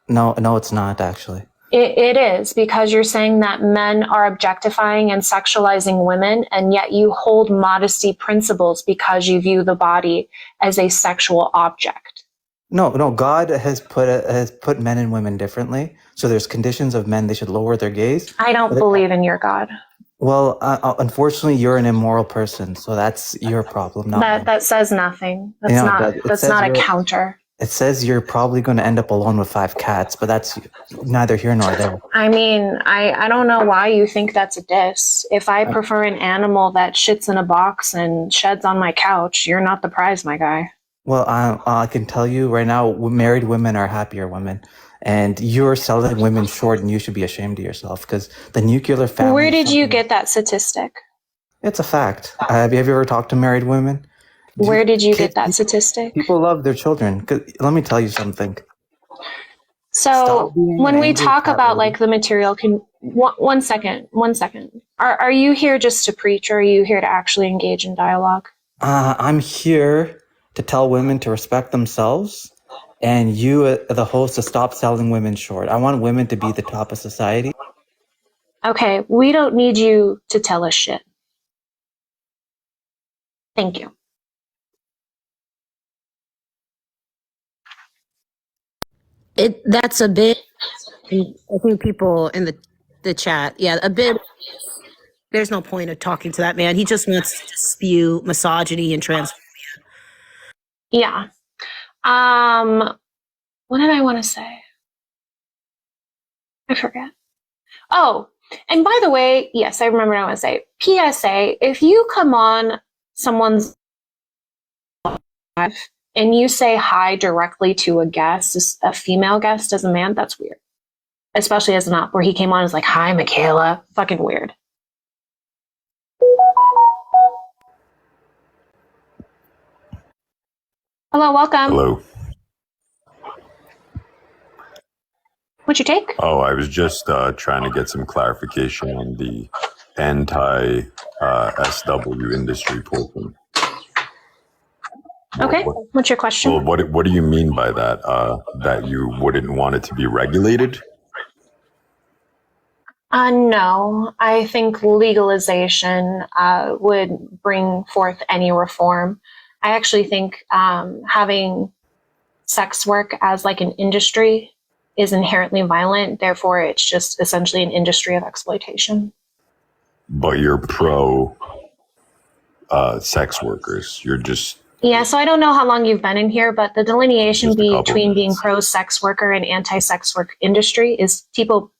No, it's not actually. It is, because you're saying that men are objectifying and sexualizing women, and yet you hold modesty principles because you view the body as a sexual object. No, God has put men and women differently. So there's conditions of men, they should lower their gaze. I don't believe in your God. Well, unfortunately, you're an immoral person, so that's your problem. Not that says nothing. That's not a counter. It says you're probably going to end up alone with 5 cats, but that's neither here nor there. I mean, I don't know why you think that's a diss. If I prefer an animal that shits in a box and sheds on my couch, you're not the prize, my guy. Well, I can tell you right now, married women are happier women. And you're selling women short, and you should be ashamed of yourself, because the nuclear family... Where did you get that statistic? It's a fact. Have you ever talked to married women? Where did you get that statistic? People love their children. Let me tell you something. So when we talk about like the material, one second. Are you here just to preach, or are you here to actually engage in dialogue? I'm here to tell women to respect themselves, and you, the host, to stop selling women short. I want women to be the top of society. Okay, we don't need you to tell us shit. Thank you. That's a bit. I think people in the chat, a bit. There's no point of talking to that man. He just wants to spew misogyny and transphobia. Yeah. What did I want to say? I forget. Oh, and by the way, yes, I remember what I want to say. PSA: if you come on someone's live and you say hi directly to a guest, a female guest as a man, that's weird. Especially as an op, where he came on and was like, "Hi, Michaela." Fucking weird. Hello, welcome. Hello. What'd you take? Oh, I was just trying to get some clarification on the anti SW industry portion. Okay, what's your question? Well, what do you mean by that? That you wouldn't want it to be regulated? No, I think legalization would bring forth any reform. I actually think having sex work as like an industry is inherently violent. Therefore, it's just essentially an industry of exploitation. But you're pro sex workers. You're just... Yeah, so I don't know how long you've been in here, but the delineation between being pro-sex worker and anti-sex work industry is people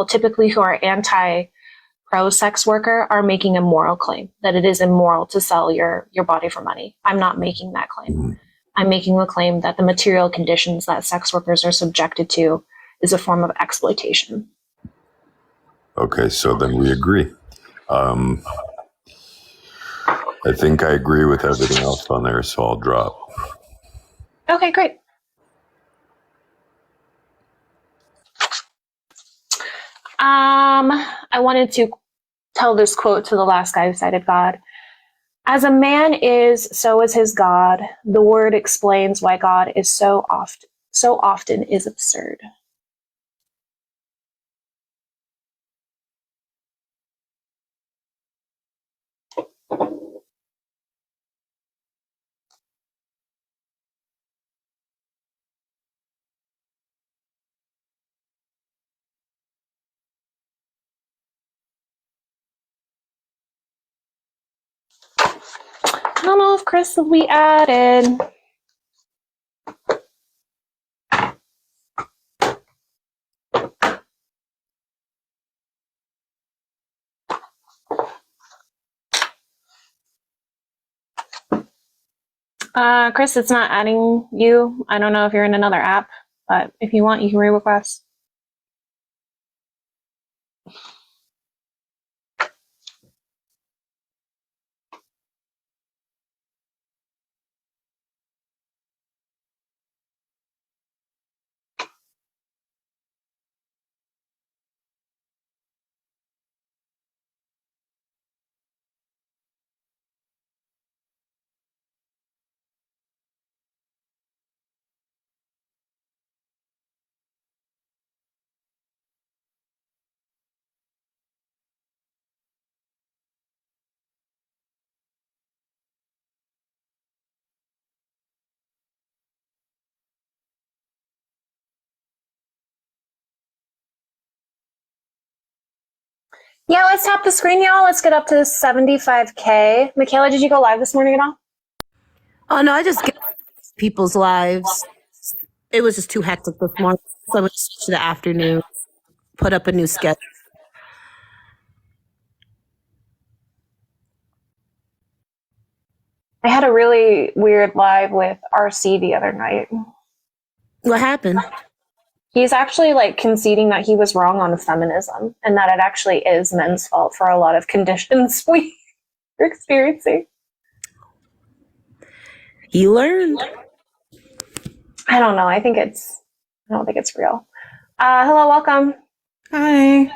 typically who are anti-pro-sex worker are making a moral claim that it is immoral to sell your body for money. I'm not making that claim. Mm-hmm. I'm making the claim that the material conditions that sex workers are subjected to is a form of exploitation. Okay, so then we agree. I think I agree with everything else on there, so I'll drop. Okay, great. I wanted to tell this quote to the last guy who cited God. As a man is, so is his God. The word explains why God is so often is absurd. I don't know if Chris will be added. Chris, it's not adding you. I don't know if you're in another app, but if you want, you can re-request. Yeah, let's tap the screen, y'all. Let's get up to 75K. Michaela, did you go live this morning at all? Oh, no, I just get people's lives. It was just too hectic this morning. So I went to the afternoon, put up a new schedule. I had a really weird live with RC the other night. What happened? He's actually like conceding that he was wrong on feminism and that it actually is men's fault for a lot of conditions we are experiencing. He learned. I don't know. I don't think it's real. Hello, welcome. Hi.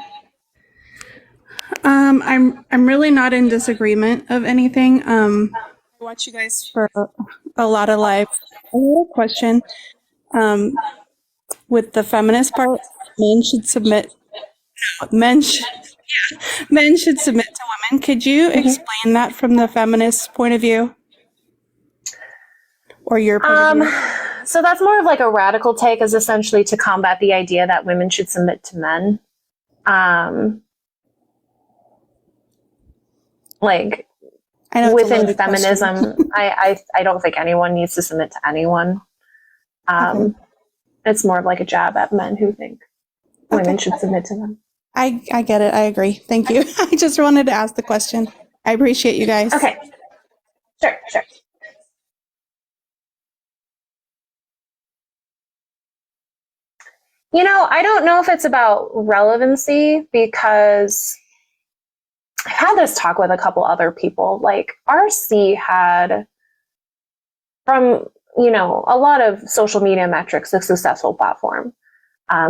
I'm really not in disagreement of anything. I watch you guys for a lot of live. I had a question. With the feminist part, men should submit to women. Could you explain that from the feminist point of view? Or your point of view? So that's more of like a radical take, is essentially to combat the idea that women should submit to men. Like within feminism, I don't think anyone needs to submit to anyone. Okay. It's more of like a jab at men who think women should submit to them. I get it. I agree. Thank you. I just wanted to ask the question. I appreciate you guys. Okay. Sure. You know, I don't know if it's about relevancy, because I had this talk with a couple other people. Like RC had, from, a lot of social media metrics, a successful platform.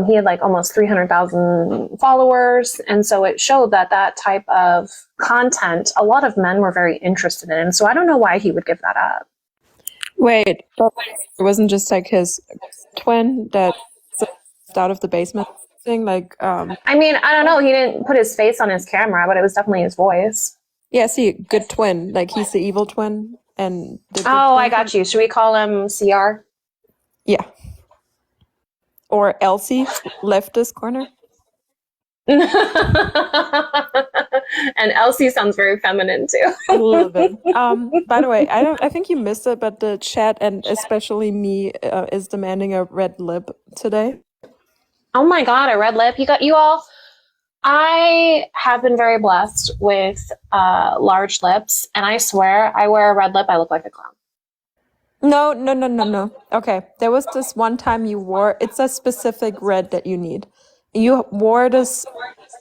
He had like almost 300,000 followers. And so it showed that that type of content, a lot of men were very interested in. So I don't know why he would give that up. Wait, but it wasn't just like his twin that stepped out of the basement thing? Like, I mean, I don't know. He didn't put his face on his camera, but it was definitely his voice. yeah, see, good twin. Like, he's the evil twin. And the good Oh, I twin. got you. Should we call him CR? Yeah. Or Elsie, leftist corner. And Elsie sounds very feminine too. I love it. By the way, I think you missed it, but the chat and especially me is demanding a red lip today. Oh my god, a red lip! You all. I have been very blessed with large lips, and I swear, I wear a red lip, I look like a clown. No. Okay, there was this one time you wore. It's a specific red that you need. You wore this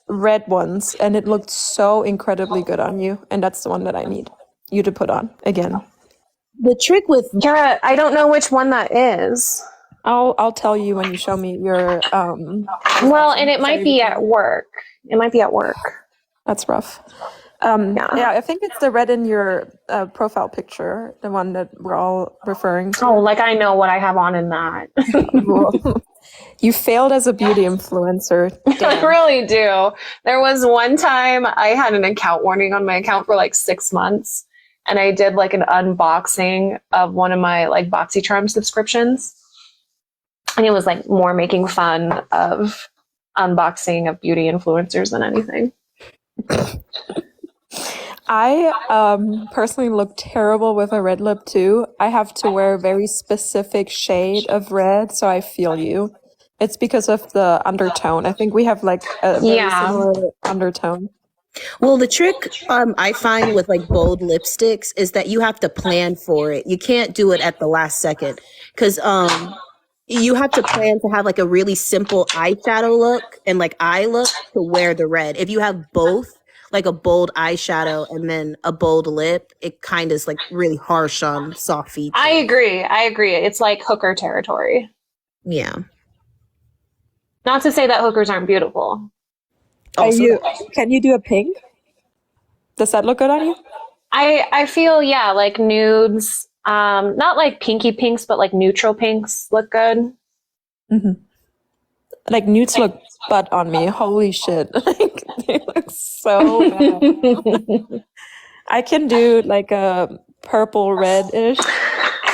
red ones, and it looked so incredibly good on you, and that's the one that I need you to put on again. The trick with Kara, I don't know which one that is. I'll tell you when you show me your Well, and it might be at work. It might be at work. That's rough. Yeah, I think it's the red in your profile picture, the one that we're all referring to. Oh, like I know what I have on in that. You failed as a beauty influencer. I really do. There was one time I had an account warning on my account for like 6 months, and I did like an unboxing of one of my like BoxyCharm subscriptions, and it was like more making fun of unboxing of beauty influencers than anything. I personally look terrible with a red lip too. I have to wear a very specific shade of red, so I feel you. It's because of the undertone. I think we have like a very similar undertone. Well, the trick I find with like bold lipsticks is that you have to plan for it. You can't do it at the last second because you have to plan to have like a really simple eyeshadow look and like eye look to wear the red. If you have both, like a bold eyeshadow and then a bold lip, it kind of is like really harsh on soft features. I agree. It's like hooker territory. Yeah. Not to say that hookers aren't beautiful. Can you do a pink? Does that look good on you? I feel, yeah, like nudes, not like pinky pinks, but like neutral pinks look good. Mm-hmm. Like nudes look butt on me. Holy shit. Like they look so bad. I can do like a purple red-ish.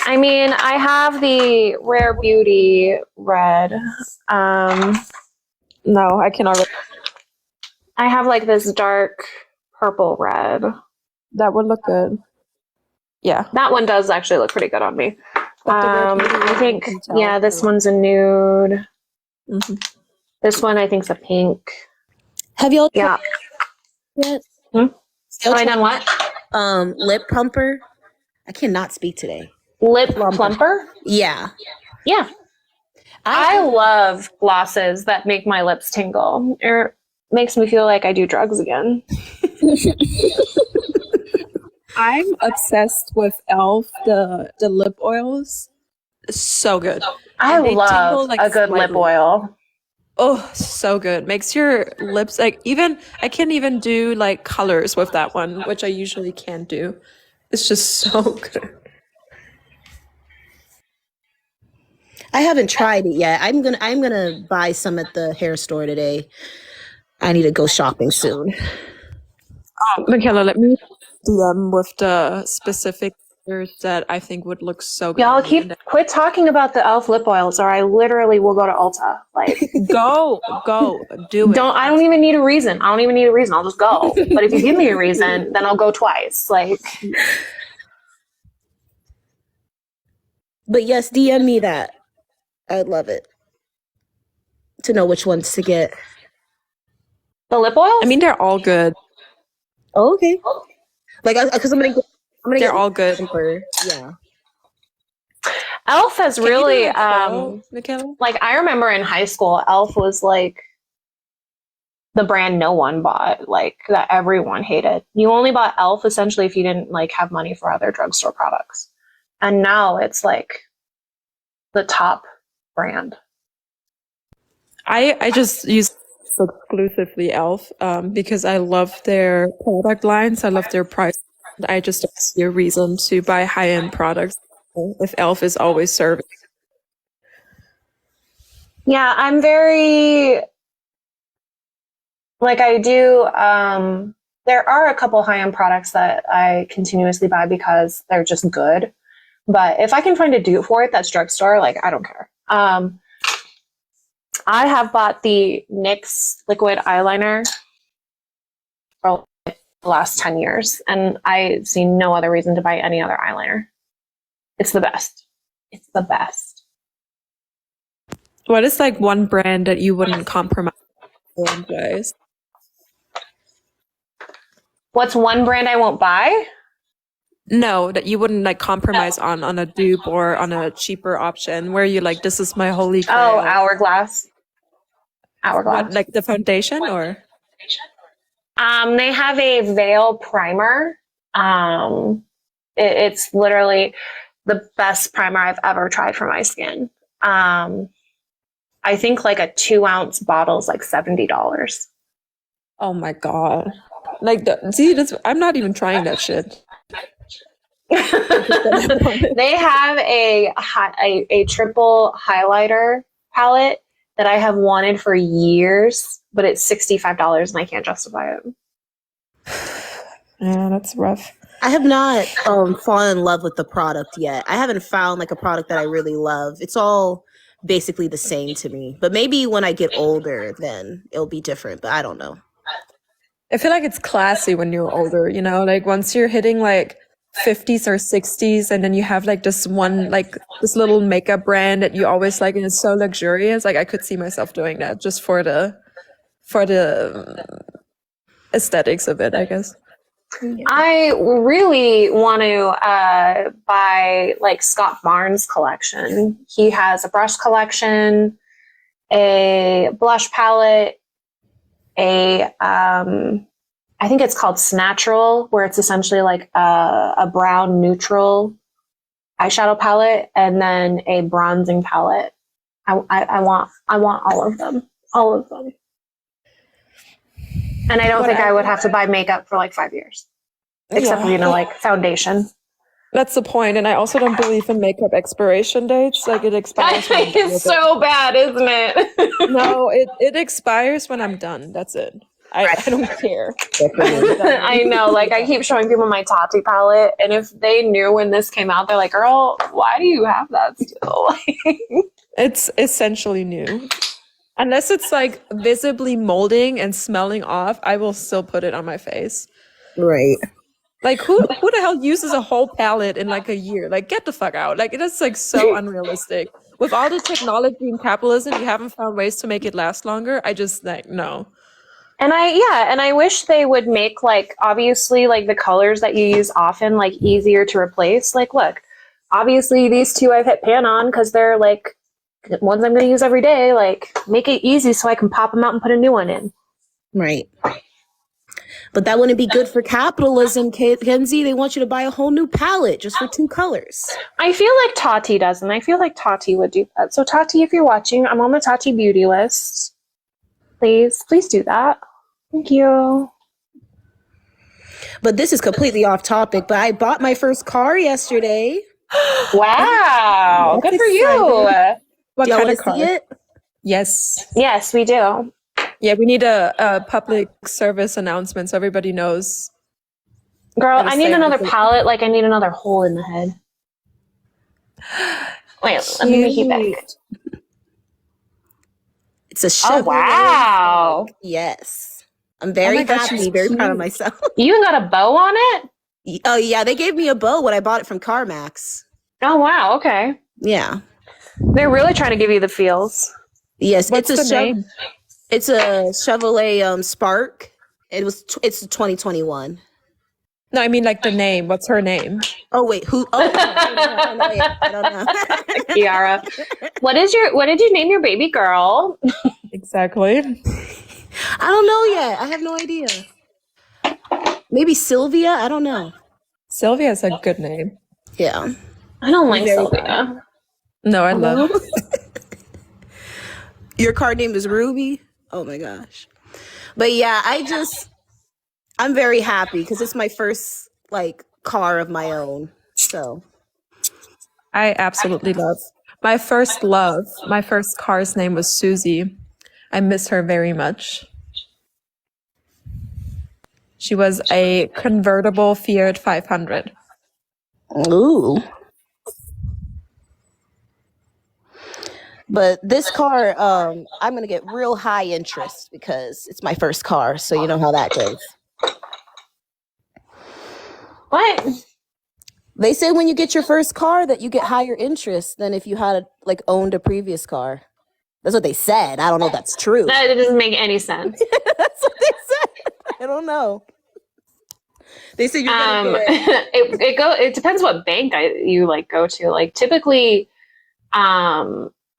I mean, I have the Rare Beauty red. No, I cannot. I have like this dark purple red. That would look good. Yeah. That one does actually look pretty good on me. I think, yeah, this one's a nude. Mm-hmm. This one I think's a pink. Have y'all Yeah. yet? Have I done what? Lip pumper. I cannot speak today. Lip plumper? Yeah. Yeah. I love glosses that make my lips tingle. It makes me feel like I do drugs again. I'm obsessed with e.l.f. the lip oils. It's so good. I And they love tingle, like, a good lip slightly. oil. Oh, so good. Makes your lips like I can't even do like colors with that one, which I usually can't do. It's just so good. I haven't tried it yet. I'm gonna buy some at the hair store today. I need to go shopping soon. Michaela, let me DM with the specific colors that I think would look so good. Y'all on you. quit talking about the e.l.f. lip oils, or I literally will go to Ulta. Like, Go, do it. I don't even need a reason. I'll just go. But if you give me a reason, then I'll go twice. Like, But yes, DM me that. I'd love it to know which ones to get. the lip oils? I mean, they're all good. Oh, okay. Like, because I'm gonna They're get all good. pumper. Yeah. e.l.f. has Can you do really, a follow, Michaela? like, I remember in high school, e.l.f. was like the brand no one bought, like that everyone hated. You only bought e.l.f. essentially if you didn't like have money for other drugstore products. And now it's like the top brand. I just use exclusively Elf because I love their product lines. I love their price. I just don't see a reason to buy high-end products if Elf is always serving. Yeah, I'm very like I do. There are a couple high-end products that I continuously buy because they're just good. But if I can find a dupe for it that's drugstore, like I don't care. I have bought the NYX liquid eyeliner for the last 10 years, and I see no other reason to buy any other eyeliner. It's the best. It's the best. What is like one brand that you wouldn't compromise on guys? What's one brand I won't buy? No, that you wouldn't like compromise on a dupe or on a cheaper option where you like, this is my holy grail. Oh, Hourglass. Hourglass. What, like the foundation or? They have a veil primer. It's literally the best primer I've ever tried for my skin. I think like a 2-ounce bottle is like $70. Oh my God. Like, see, I'm not even trying that shit. They have a triple highlighter palette that I have wanted for years, but it's $65 and I can't justify it. Yeah, that's rough. I have not fallen in love with the product yet. I haven't found like a product that I really love. It's all basically the same to me. But maybe when I get older, then it'll be different. But I don't know. I feel like it's classy when you're older, you know, like once you're hitting like 50s or 60s and then you have like this one, like this little makeup brand that you always like and it's so luxurious. Like I could see myself doing that just for the aesthetics of it, I guess. I really want to buy like Scott Barnes' collection. He has a brush collection, a blush palette, I think it's called Snatchural, where it's essentially like a brown neutral eyeshadow palette and then a bronzing palette. I want all of them. And I don't think I would have to buy makeup for like 5 years, except for, like foundation. That's the point. And I also don't believe in makeup expiration dates. Like it expires. It's so bad, isn't it? No, it expires when I'm done. That's it. I don't care. I know. Like I keep showing people my Tati palette, and if they knew when this came out, they're like, "Girl, why do you have that still?" It's essentially new. Unless it's like visibly molding and smelling off, I will still put it on my face. Right. Like who the hell uses a whole palette in like a year? Like get the fuck out. Like it is like so unrealistic. With all the technology and capitalism, you haven't found ways to make it last longer. I just like no. And I wish they would make like obviously like the colors that you use often like easier to replace. Like look, obviously these two I've hit pan on because they're like ones I'm going to use every day. Like make it easy so I can pop them out and put a new one in. Right. But that wouldn't be good for capitalism, Kenzie. They want you to buy a whole new palette just for 2 colors. I feel like Tati doesn't. I feel like Tati would do that. So Tati, if you're watching, I'm on the Tati beauty list. Please do that. Thank you. But this is completely off topic, but I bought my first car yesterday. Wow. Good for you. What Y'all kind want of to car? see it? Yes. Yes, we do. Yeah, we need a public service announcement so everybody knows. Girl, I need another palette. Like I need another hole in the head. Wait, let me make it back. It's a Chevrolet. Oh, wow. Yes. I'm very happy, very proud of myself. You even got a bow on it? Oh, yeah. They gave me a bow when I bought it from CarMax. Oh, wow. Okay. Yeah. They're really trying to give you the feels. Yes. What's the name? It's a Chevrolet Spark. It's 2021. No, I mean like the name. What's her name? Oh wait, who? Oh, I don't know. Kiara. What did you name your baby girl? Exactly. I don't know yet. I have no idea. Maybe Sylvia. I don't know. Sylvia is a good name. Yeah. I don't like Sylvia. No, I love. Your card name is Ruby? Oh my gosh. But yeah, I'm very happy because it's my first like car of my own. So I absolutely love my first car's name was Susie. I miss her very much. She was a convertible Fiat 500. ooh. But this car, I'm gonna get real high interest because it's my first car, so you know how that goes. What? They say when you get your first car that you get higher interest than if you had like owned a previous car. That's what they said. I don't know if that's true. That doesn't make any sense. That's what they said. I don't know. They say you're gonna get It depends what bank you like go to. Like typically,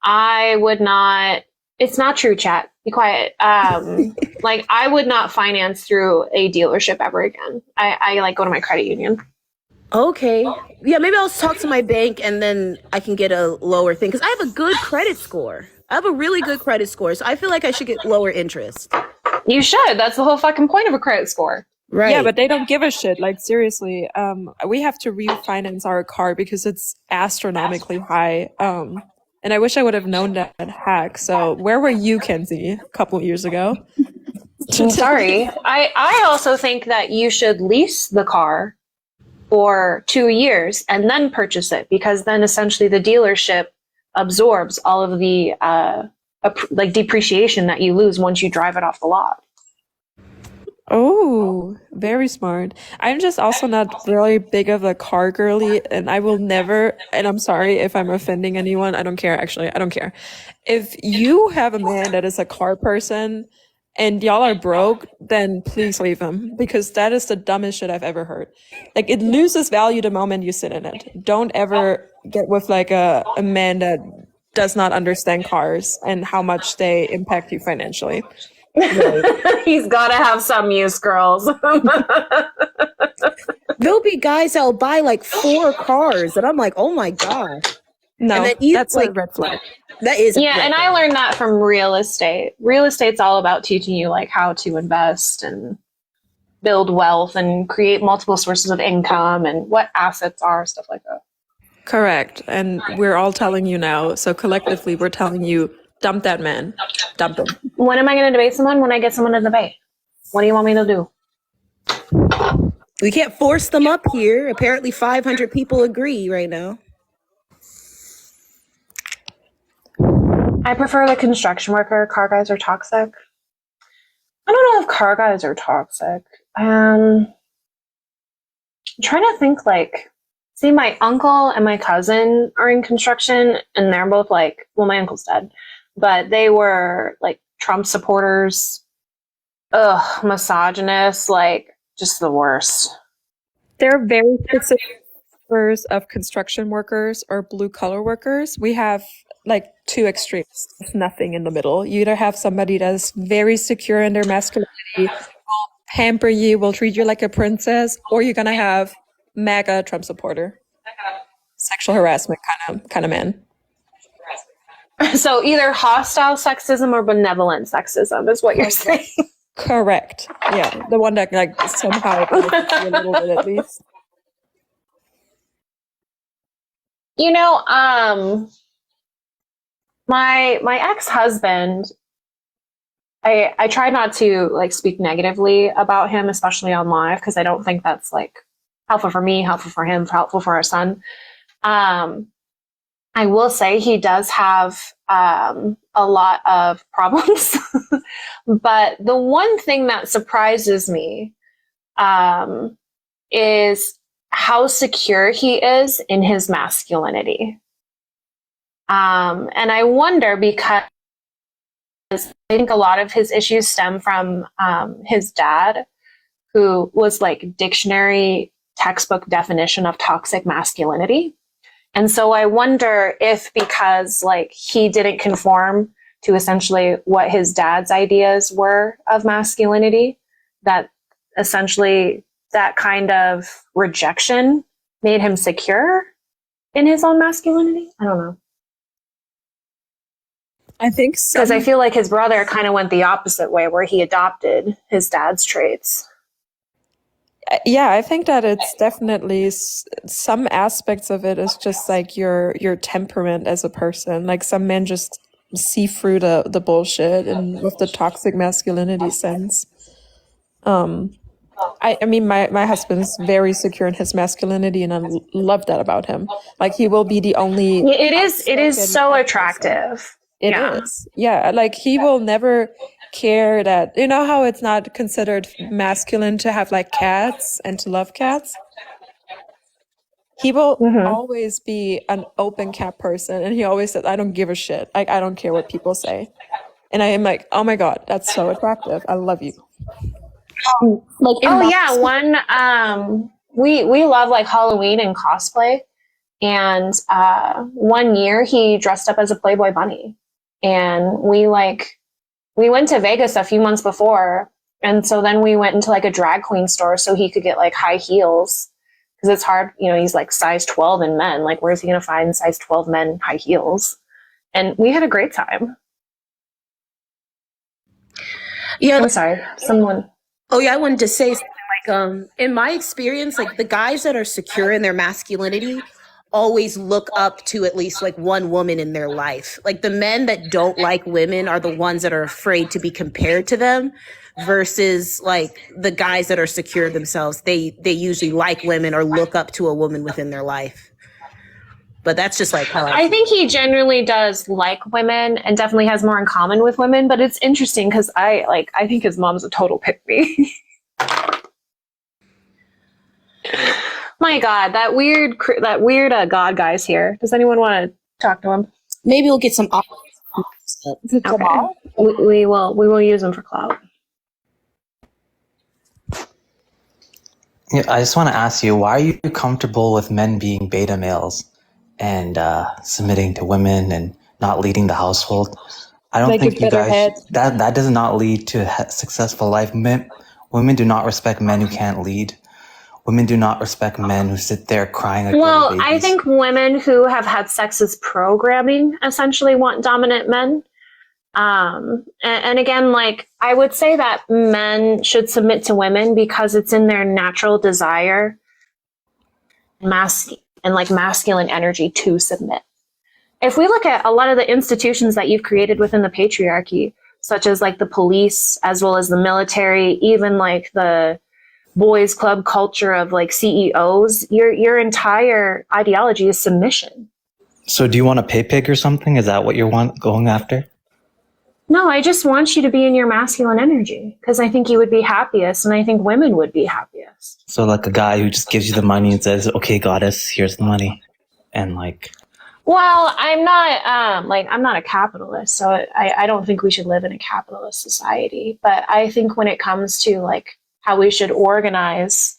I would not. It's not true, chat. Be quiet. Like I would not finance through a dealership ever again. I like go to my credit union. Okay. Yeah, maybe I'll talk to my bank and then I can get a lower thing because I have a good credit score. I have a really good credit score, so I feel like I should get lower interest. You should. That's the whole fucking point of a credit score. Right. Yeah, but they don't give a shit. Like seriously, we have to refinance our car because it's astronomically high. And I wish I would have known that hack. So where were you, Kenzie, a couple of years ago? I'm sorry. I also think that you should lease the car for 2 years and then purchase it because then essentially the dealership absorbs all of the like depreciation that you lose once you drive it off the lot. Oh, very smart. I'm just also not really big of a car girly, and I will never, and I'm sorry if I'm offending anyone. I don't care, actually. I don't care. If you have a man that is a car person and y'all are broke, then please leave him because that is the dumbest shit I've ever heard. Like, it loses value the moment you sit in it. Don't ever get with like a man that does not understand cars and how much they impact you financially. He's got to have some use, girls. There'll be guys that'll buy like 4 cars, and I'm like, oh my god. No, and then that's like a red flag. That is. Yeah, and I learned that from real estate. Real estate's all about teaching you like how to invest and build wealth and create multiple sources of income and what assets are, stuff like that. Correct. And we're all telling you now. So collectively, we're telling you, dump that man. Dump him. When am I going to debate someone? When I get someone to debate. What do you want me to do? We can't force them up here. Apparently 500 people agree right now. I prefer the construction worker. Car guys are toxic. I don't know if car guys are toxic. I'm trying to think like, see, my uncle and my cousin are in construction and they're both like, well, my uncle's dead, but they were like Trump supporters. Ugh, misogynist, like just the worst. They're very specific of construction workers or blue collar workers. We have like 2 extremes, nothing in the middle. You either have somebody that's very secure in their masculinity, will pamper you, will treat you like a princess, or you're gonna have MAGA Trump supporter, sexual harassment kind of man. So either hostile sexism or benevolent sexism is what you're saying. Correct. Yeah, the one that like somehow benefits you a little bit at least. You know, my ex-husband, I try not to like speak negatively about him, especially on live, because I don't think that's like helpful for me, helpful for him, helpful for our son. I will say he does have a lot of problems, but the one thing that surprises me is how secure he is in his masculinity. And I wonder because I think a lot of his issues stem from his dad, who was like dictionary textbook definition of toxic masculinity. And so I wonder if because like he didn't conform to essentially what his dad's ideas were of masculinity, that essentially that kind of rejection made him secure in his own masculinity. I don't know. I think Because I feel like his brother kind of went the opposite way, where he adopted his dad's traits. Yeah, I think that it's definitely some aspects of it is just like your temperament as a person. Like some men just see through the bullshit and with the toxic masculinity sense. I mean, my husband's very secure in his masculinity, and I love that about him. Like he will be the only. It is so attractive. It is. Yeah, like he will never care that, you know how it's not considered masculine to have like cats and to love cats? He will always be an open cat person, and he always says, I don't give a shit. Like I don't care what people say. And I am like, oh my God, that's so attractive. I love you. We love like Halloween and cosplay. And one year he dressed up as a Playboy bunny. And we went to Vegas a few months before. And so then we went into like a drag queen store so he could get like high heels. Because it's hard, you know, he's like size 12 in men. Like, where's he going to find size 12 men high heels? And we had a great time. Yeah. I'm sorry. Someone. Oh, yeah. I wanted to say something like, in my experience, like the guys that are secure in their masculinity always look up to at least like one woman in their life. Like the men that don't like women are the ones that are afraid to be compared to them, versus like the guys that are secure themselves. They usually like women or look up to a woman within their life. But that's just like how I think he generally does like women and definitely has more in common with women. But it's interesting because I think his mom's a total pick me. My God, that weird God guy's here. Does anyone want to talk to him? Maybe we'll get some. Okay. We will use him for clout. Yeah, I just want to ask you, why are you comfortable with men being beta males and submitting to women and not leading the household? I don't think you guys that does not lead to a successful life. Women do not respect men who can't lead. Women do not respect men who sit there crying like Well, babies. I think women who have had sexist programming essentially want dominant men. And again, like I would say that men should submit to women because it's in their natural desire, masculine energy to submit. If we look at a lot of the institutions that you've created within the patriarchy, such as like the police, as well as the military, even like the boys club culture of like CEOs, your entire ideology is submission. So do you want a pay pig or something? Is that what you're going after? No, I just want you to be in your masculine energy because I think you would be happiest and I think women would be happiest. So like a guy who just gives you the money and says, okay, goddess, here's the money. And like... Well, I'm not a capitalist, so I don't think we should live in a capitalist society. But I think when it comes to like how we should organize,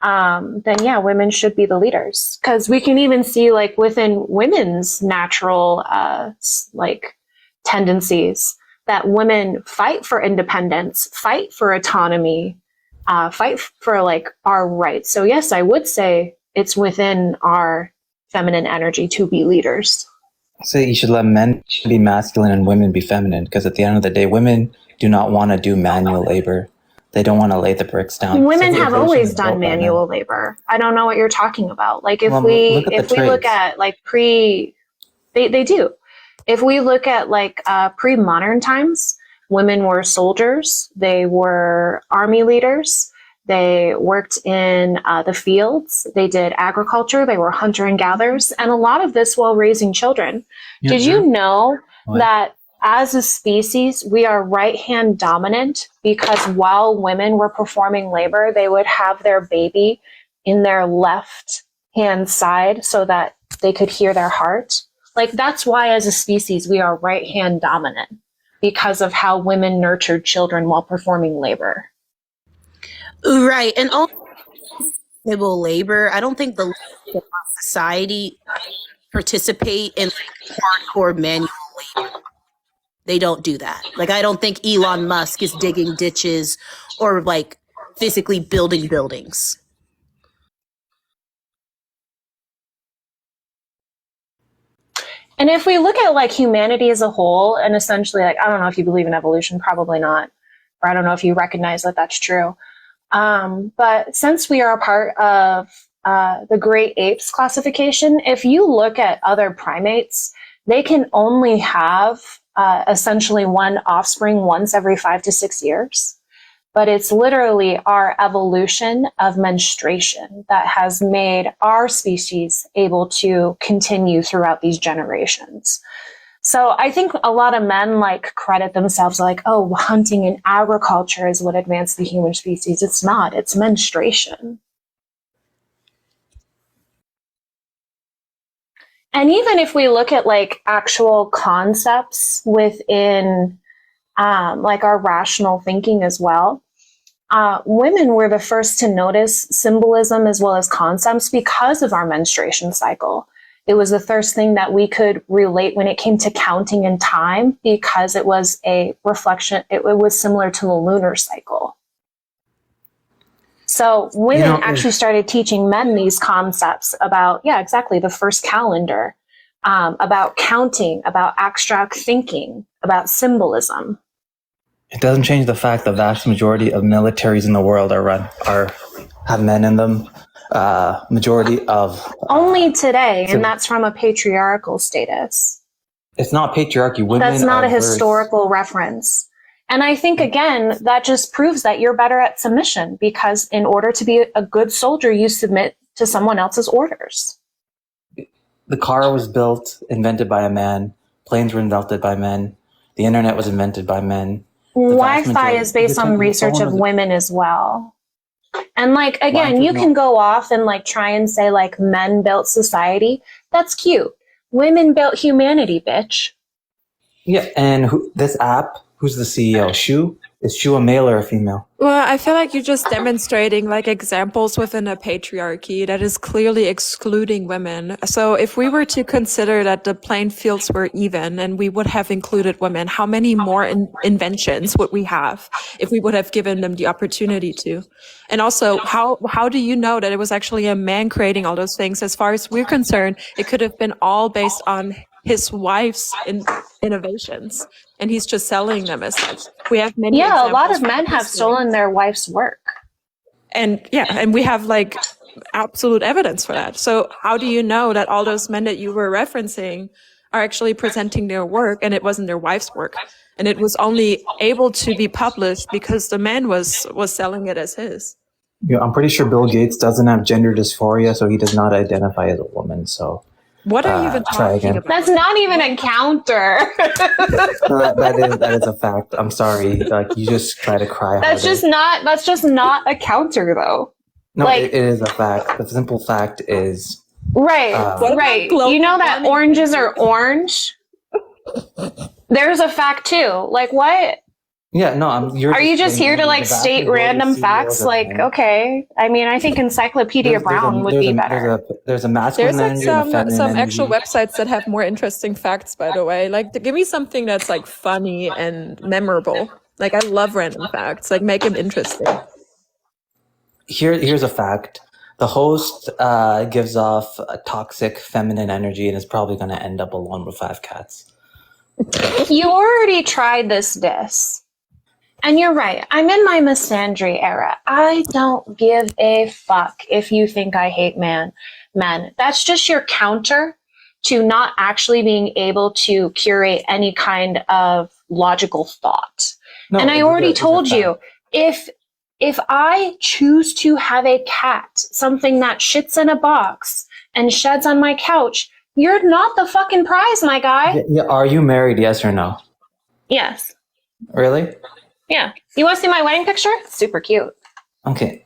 then yeah, women should be the leaders. Because we can even see like within women's natural tendencies that women fight for independence, fight for autonomy, fight for like our rights. So yes, I would say it's within our feminine energy to be leaders. So you should let men be masculine and women be feminine, because at the end of the day, women do not want to do manual labor. They don't want to lay the bricks down. Women have always done manual labor. I don't know what you're talking about. Like if we look at like they do. If we look at like pre-modern times, women were soldiers, they were army leaders, they worked in the fields, they did agriculture, they were hunter and gatherers, and a lot of this while raising children. Yeah, Did you know that as a species, we are right-hand dominant because while women were performing labor, they would have their baby in their left-hand side so that they could hear their heart? Like, that's why as a species, we are right-hand dominant because of how women nurtured children while performing labor. Right. And also civil labor, I don't think the society participate in hardcore manual labor. They don't do that. Like, I don't think Elon Musk is digging ditches or like physically building buildings. And if we look at like humanity as a whole, and essentially, like, I don't know if you believe in evolution, probably not, or I don't know if you recognize that that's true. But since we are a part of the great apes classification, if you look at other primates, they can only have essentially one offspring once every 5 to 6 years. But it's literally our evolution of menstruation that has made our species able to continue throughout these generations. So I think a lot of men like credit themselves like, oh, hunting and agriculture is what advanced the human species. It's not, it's menstruation. And even if we look at like actual concepts within like our rational thinking as well, women were the first to notice symbolism as well as concepts because of our menstruation cycle. It was the first thing that we could relate when it came to counting in time because it was a reflection, it was similar to the lunar cycle. So women actually started teaching men these concepts about, yeah, exactly, the first calendar, about counting, about abstract thinking, about symbolism. It doesn't change the fact the vast majority of militaries in the world have men in them. Majority of only today, and that's from a patriarchal status. It's not patriarchy. Women that's not a are historical reference. And I think, again, that just proves that you're better at submission because in order to be a good soldier, you submit to someone else's orders. The car was invented by a man. Planes were invented by men. The internet was invented by men. Wi-Fi is based on research of women as well. And like, again, you can go off and like try and say like men built society. That's cute. Women built humanity, bitch. Yeah, and this app, who's the CEO? Shu? Is Shu a male or a female? Well, I feel like you're just demonstrating like examples within a patriarchy that is clearly excluding women. So if we were to consider that the playing fields were even and we would have included women, how many more inventions would we have if we would have given them the opportunity to? And also, how do you know that it was actually a man creating all those things? As far as we're concerned, it could have been all based on his wife's innovations, and he's just selling them as such. We have many. Yeah, a lot of men have stolen their wife's work, and we have like absolute evidence for that. So how do you know that all those men that you were referencing are actually presenting their work and it wasn't their wife's work, and it was only able to be published because the man was selling it as his? Yeah, I'm pretty sure Bill Gates doesn't have gender dysphoria, so he does not identify as a woman. So. What are you even talking about? That's not even a counter. that is a fact. I'm sorry. Like you just try to cry. That's just not a counter though. No, like, it is a fact. The simple fact is right. You know that oranges are orange. There's a fact too. Like what? Yeah, no, are you just here to like state random facts? Like, okay. I mean, I think Encyclopedia Brown would be better. There's a masculine energy. There's like some energy. actual websites that have more interesting facts, by the way. Like, give me something that's like funny and memorable. Like, I love random facts. Like, make them interesting. Here's a fact. The host gives off a toxic feminine energy and is probably going to end up alone with 5 cats. You already tried this diss. And you're right. I'm in my misandry era. I don't give a fuck if you think I hate men. That's just your counter to not actually being able to curate any kind of logical thought. No, and I already told you, if I choose to have a cat, something that shits in a box and sheds on my couch, you're not the fucking prize, my guy. Yeah, are you married, yes or no? Yes. Really? Yeah. You want to see my wedding picture? Super cute. Okay.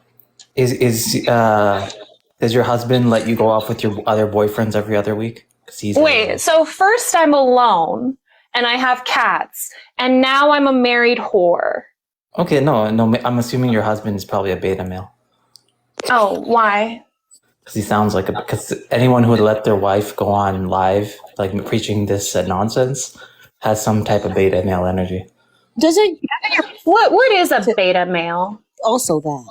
Does your husband let you go off with your other boyfriends every other week? Wait, so first I'm alone and I have cats and now I'm a married whore. Okay, no, I'm assuming your husband is probably a beta male. Oh, why? Because he sounds like because anyone who would let their wife go on live, like preaching this nonsense, has some type of beta male energy. What is a beta male? Also that.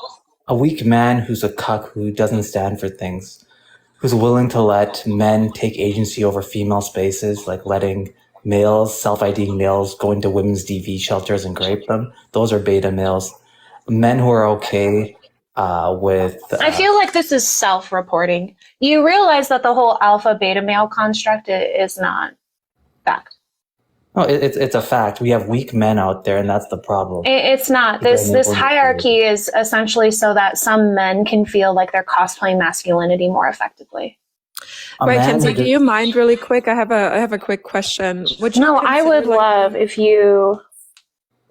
A weak man who's a cuck who doesn't stand for things. who's willing to let men take agency over female spaces, like letting males, self-IDing males, go into women's DV shelters and rape them. Those are beta males. Men who are okay with. I feel like this is self-reporting. You realize that the whole alpha beta male construct is not fact. No, it's a fact. We have weak men out there, and that's the problem. It's not. This hierarchy is essentially so that some men can feel like they're cosplaying masculinity more effectively. Right, Kenzie, do you mind really quick? I have a quick question. No, I would love if you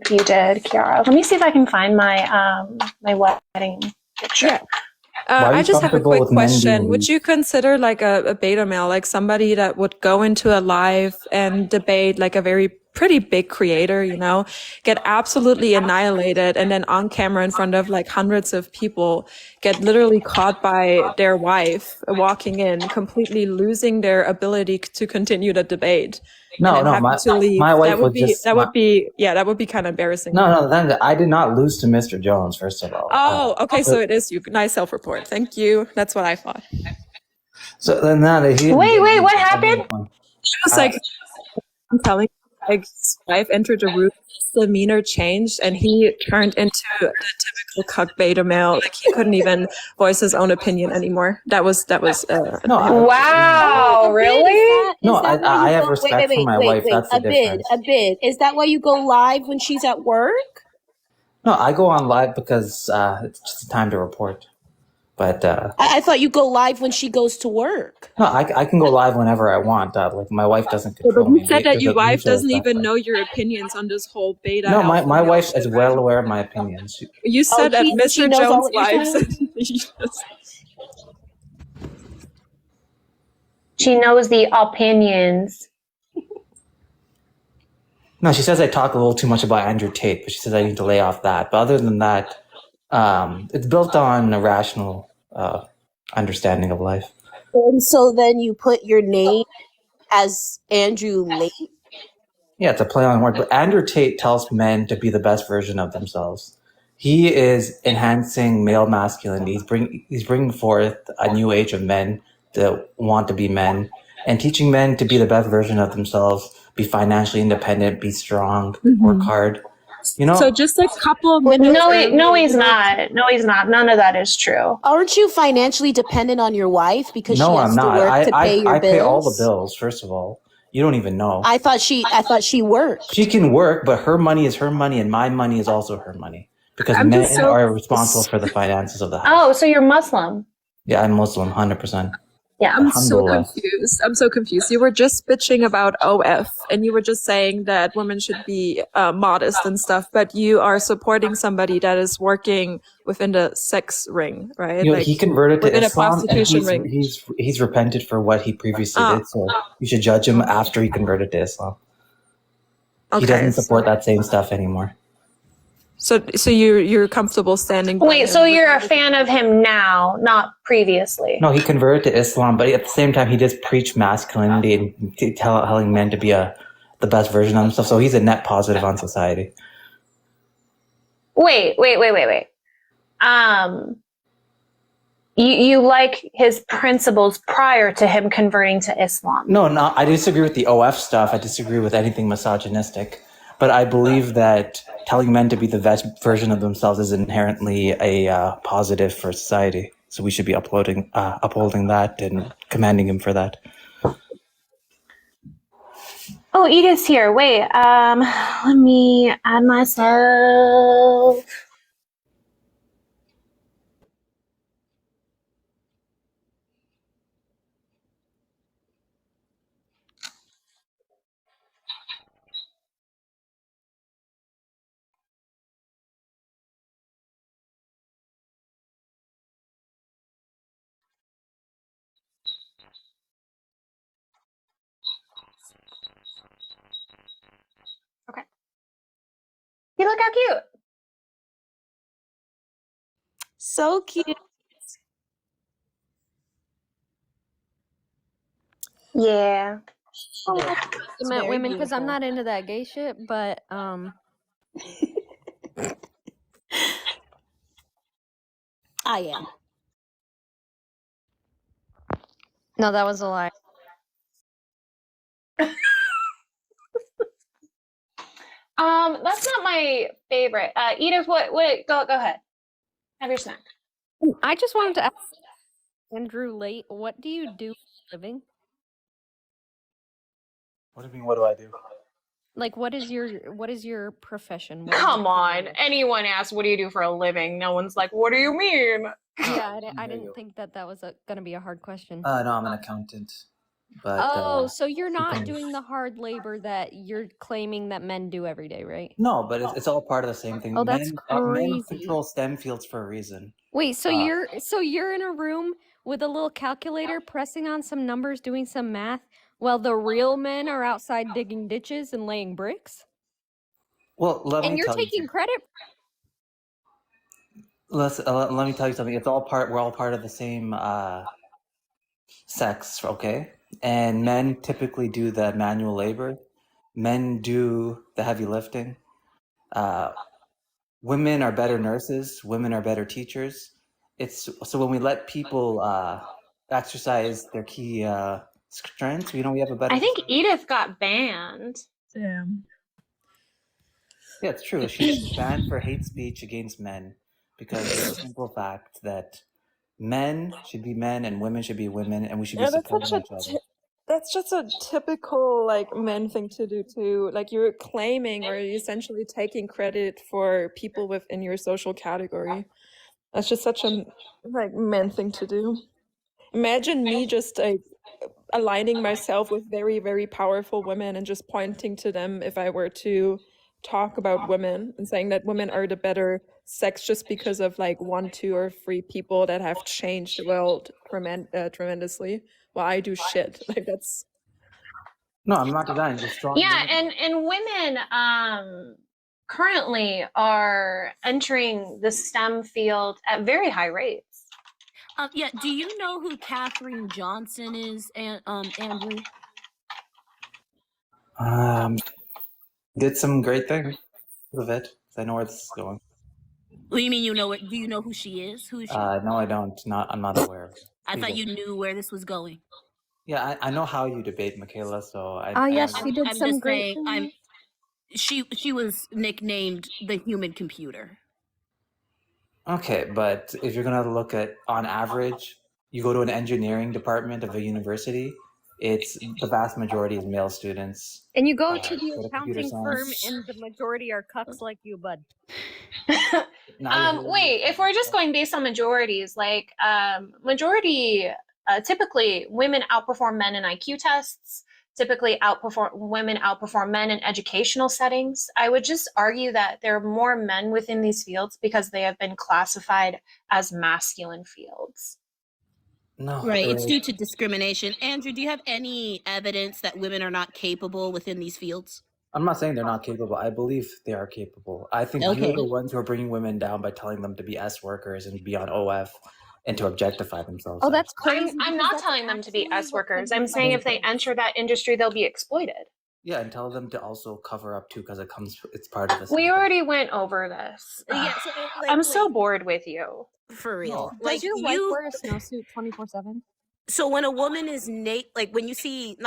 did, Kiara. Let me see if I can find my my wedding picture. Yeah. I just have a quick question. Would you consider like a beta male, like somebody that would go into a live and debate like a very pretty big creator, you know, get absolutely annihilated, and then on camera in front of like hundreds of people get literally caught by their wife walking in, completely losing their ability to continue the debate? No, my wife would just... That would be kind of embarrassing. No, I did not lose to Mr. Jones, first of all. Oh, okay, so it is you. Nice self-report. Thank you. That's what I thought. So then wait, what happened? She was like, I'm telling you, like his wife entered the room, his demeanor changed, and he turned into the typical cuck beta male. Like he couldn't even voice his own opinion anymore. That was. No, wow, really? No, I have respect for my wife. That's the difference. A bit. Is that why you go live when she's at work? No, I go on live because it's just time to report. But I thought you go live when she goes to work. No, I can go live whenever I want. Like my wife doesn't control me. You said that your wife doesn't even know your opinions on this whole beta. No, my wife is well aware of my opinions. You said that Mr. Jones' wife. She knows the opinions. No, she says I talk a little too much about Andrew Tate, but she says I need to lay off that. But other than that, it's built on a rational understanding of life. And so then you put your name as Andrew Tate? Yeah, it's a play on word. But Andrew Tate tells men to be the best version of themselves. He is enhancing male masculinity. He's bringing forth a new age of men that want to be men and teaching men to be the best version of themselves, be financially independent, be strong, work hard. You know, so just a couple of minutes. No, he's not. No, he's not. None of that is true. Aren't you financially dependent on your wife because she has to work to pay your bills? I pay all the bills. First of all, you don't even know. I thought she worked. She can work, but her money is her money, and my money is also her money because men are responsible for the finances of the house. Oh, so you're Muslim? Yeah, I'm Muslim, 100%. Yeah, I'm so confused. You were just bitching about OF, and you were just saying that women should be modest and stuff, but you are supporting somebody that is working within the sex ring, right? You know, he converted to within Islam, a prostitution ring. He's repented for what he previously did, so you should judge him after he converted to Islam. Okay, he doesn't support that same stuff anymore. So you're comfortable standing by him? Wait, so you're a fan of him now, not previously? No, he converted to Islam, but at the same time, he just preached masculinity and telling men to be the best version of themselves. So he's a net positive on society. Wait. You like his principles prior to him converting to Islam? No, I disagree with the OF stuff. I disagree with anything misogynistic. But I believe that telling men to be the best version of themselves is inherently a positive for society. So we should be upholding that and commending him for that. Oh, Edith's here. Wait, let me add myself. Okay. You look how cute. So cute. Yeah. Compliment women because I'm not into that gay shit, but I am. No, that was a lie. That's not my favorite. Edith, what, go ahead. Have your snack. I just wanted to ask Andrew Late, what do you do for a living? What do you mean, what do I do? Like, what is your profession? Come on. Anyone asks, what do you do for a living? No one's like, what do you mean? Yeah, I didn't think that was gonna be a hard question. No, I'm an accountant. But so you're not doing the hard labor that you're claiming that men do every day, right? No, but it's all part of the same thing. Oh, that's Men crazy. control STEM fields for a reason. Wait, so you're in a room with a little calculator pressing on some numbers, doing some math, while the real men are outside digging ditches and laying bricks? Well, let me And you're tell you taking credit? let me tell you something. We're all part of the same sex, okay? And men typically do the manual labor. Men do the heavy lifting. Women are better nurses. Women are better teachers. So when we let people exercise their key strengths, we have a better. I think Edith got banned. Damn. Yeah, it's true. She's banned for hate speech against men because of the simple fact that men should be men and women should be women, and we should be supporting each other. That's just a typical like men thing to do too. Like you're claiming or you're essentially taking credit for people within your social category. That's just such a like men thing to do. Imagine me just like aligning myself with very, very powerful women and just pointing to them if I were to talk about women and saying that women are the better sex just because of like 1, 2, or 3 people that have changed the world tremendously. Well, I do shit. Like that's. No, I'm not denying the strong. Yeah, and women currently are entering the STEM field at very high rates. Yeah, do you know who Katherine Johnson is, Andrew? Did some great things with it. I know where this is going. What do you mean you know it? Do you know who she is? Who is she? No, I don't. I'm not aware. I thought you knew where this was going. Yeah, I know how you debate, Michaela. So yes, she did some great things. She was nicknamed the human computer. Okay, but if you're gonna look at on average, you go to an engineering department of a university, it's the vast majority is male students. And you go to the go to accounting firm, and the majority are cucks like you, bud. Wait, if we're just going based on majorities, like majority, typically women outperform men in IQ tests. Typically, women outperform men in educational settings. I would just argue that there are more men within these fields because they have been classified as masculine fields. No, right. It's due to discrimination. Andrew, do you have any evidence that women are not capable within these fields? I'm not saying they're not capable. I believe they are capable. I think you're the ones who are bringing women down by telling them to be S workers and be on OF and to objectify themselves. Oh, that's crazy. I'm not telling them to be S workers. I'm saying if they enter that industry, they'll be exploited. Yeah, and tell them to also cover up too, because it's part of this. We already went over this. Yeah, so, I'm so bored with you. For real. Does your wife wear a snowsuit 24/7? So when a woman is like when you see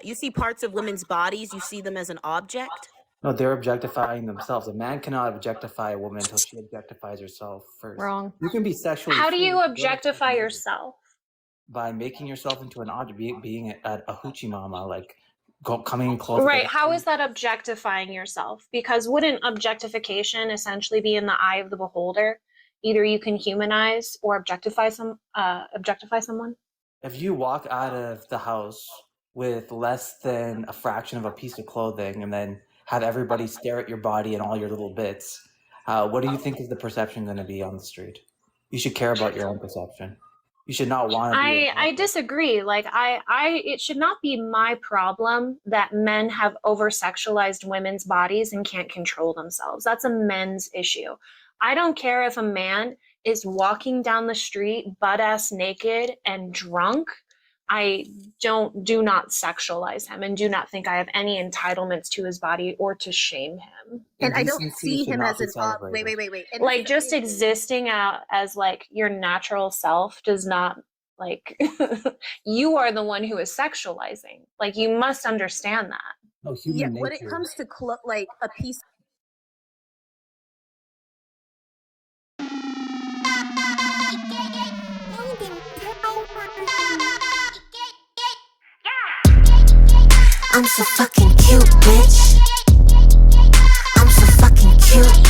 you see parts of women's bodies, you see them as an object. No, they're objectifying themselves. A man cannot objectify a woman until she objectifies herself first. Wrong. You can be sexually. How do you objectify yourself? By making yourself into an object, being a hoochie mama, like coming close. Right. How is that objectifying yourself? Because wouldn't objectification essentially be in the eye of the beholder? Either you can humanize or objectify someone. If you walk out of the house with less than a fraction of a piece of clothing and then have everybody stare at your body and all your little bits, what do you think is the perception going to be on the street? You should care about your own perception. You should not want to be. I disagree. Like it should not be my problem that men have over-sexualized women's bodies and can't control themselves. That's a men's issue. I don't care if a man is walking down the street butt-ass naked and drunk. I do not sexualize him and do not think I have any entitlements to his body or to shame him. And I don't see him as an wait. Like just existing out as like your natural self does not Like, you are the one who is sexualizing. Like, you must understand that. No, human When it nature. comes to like a piece. I'm so fucking cute, bitch. I'm so fucking cute.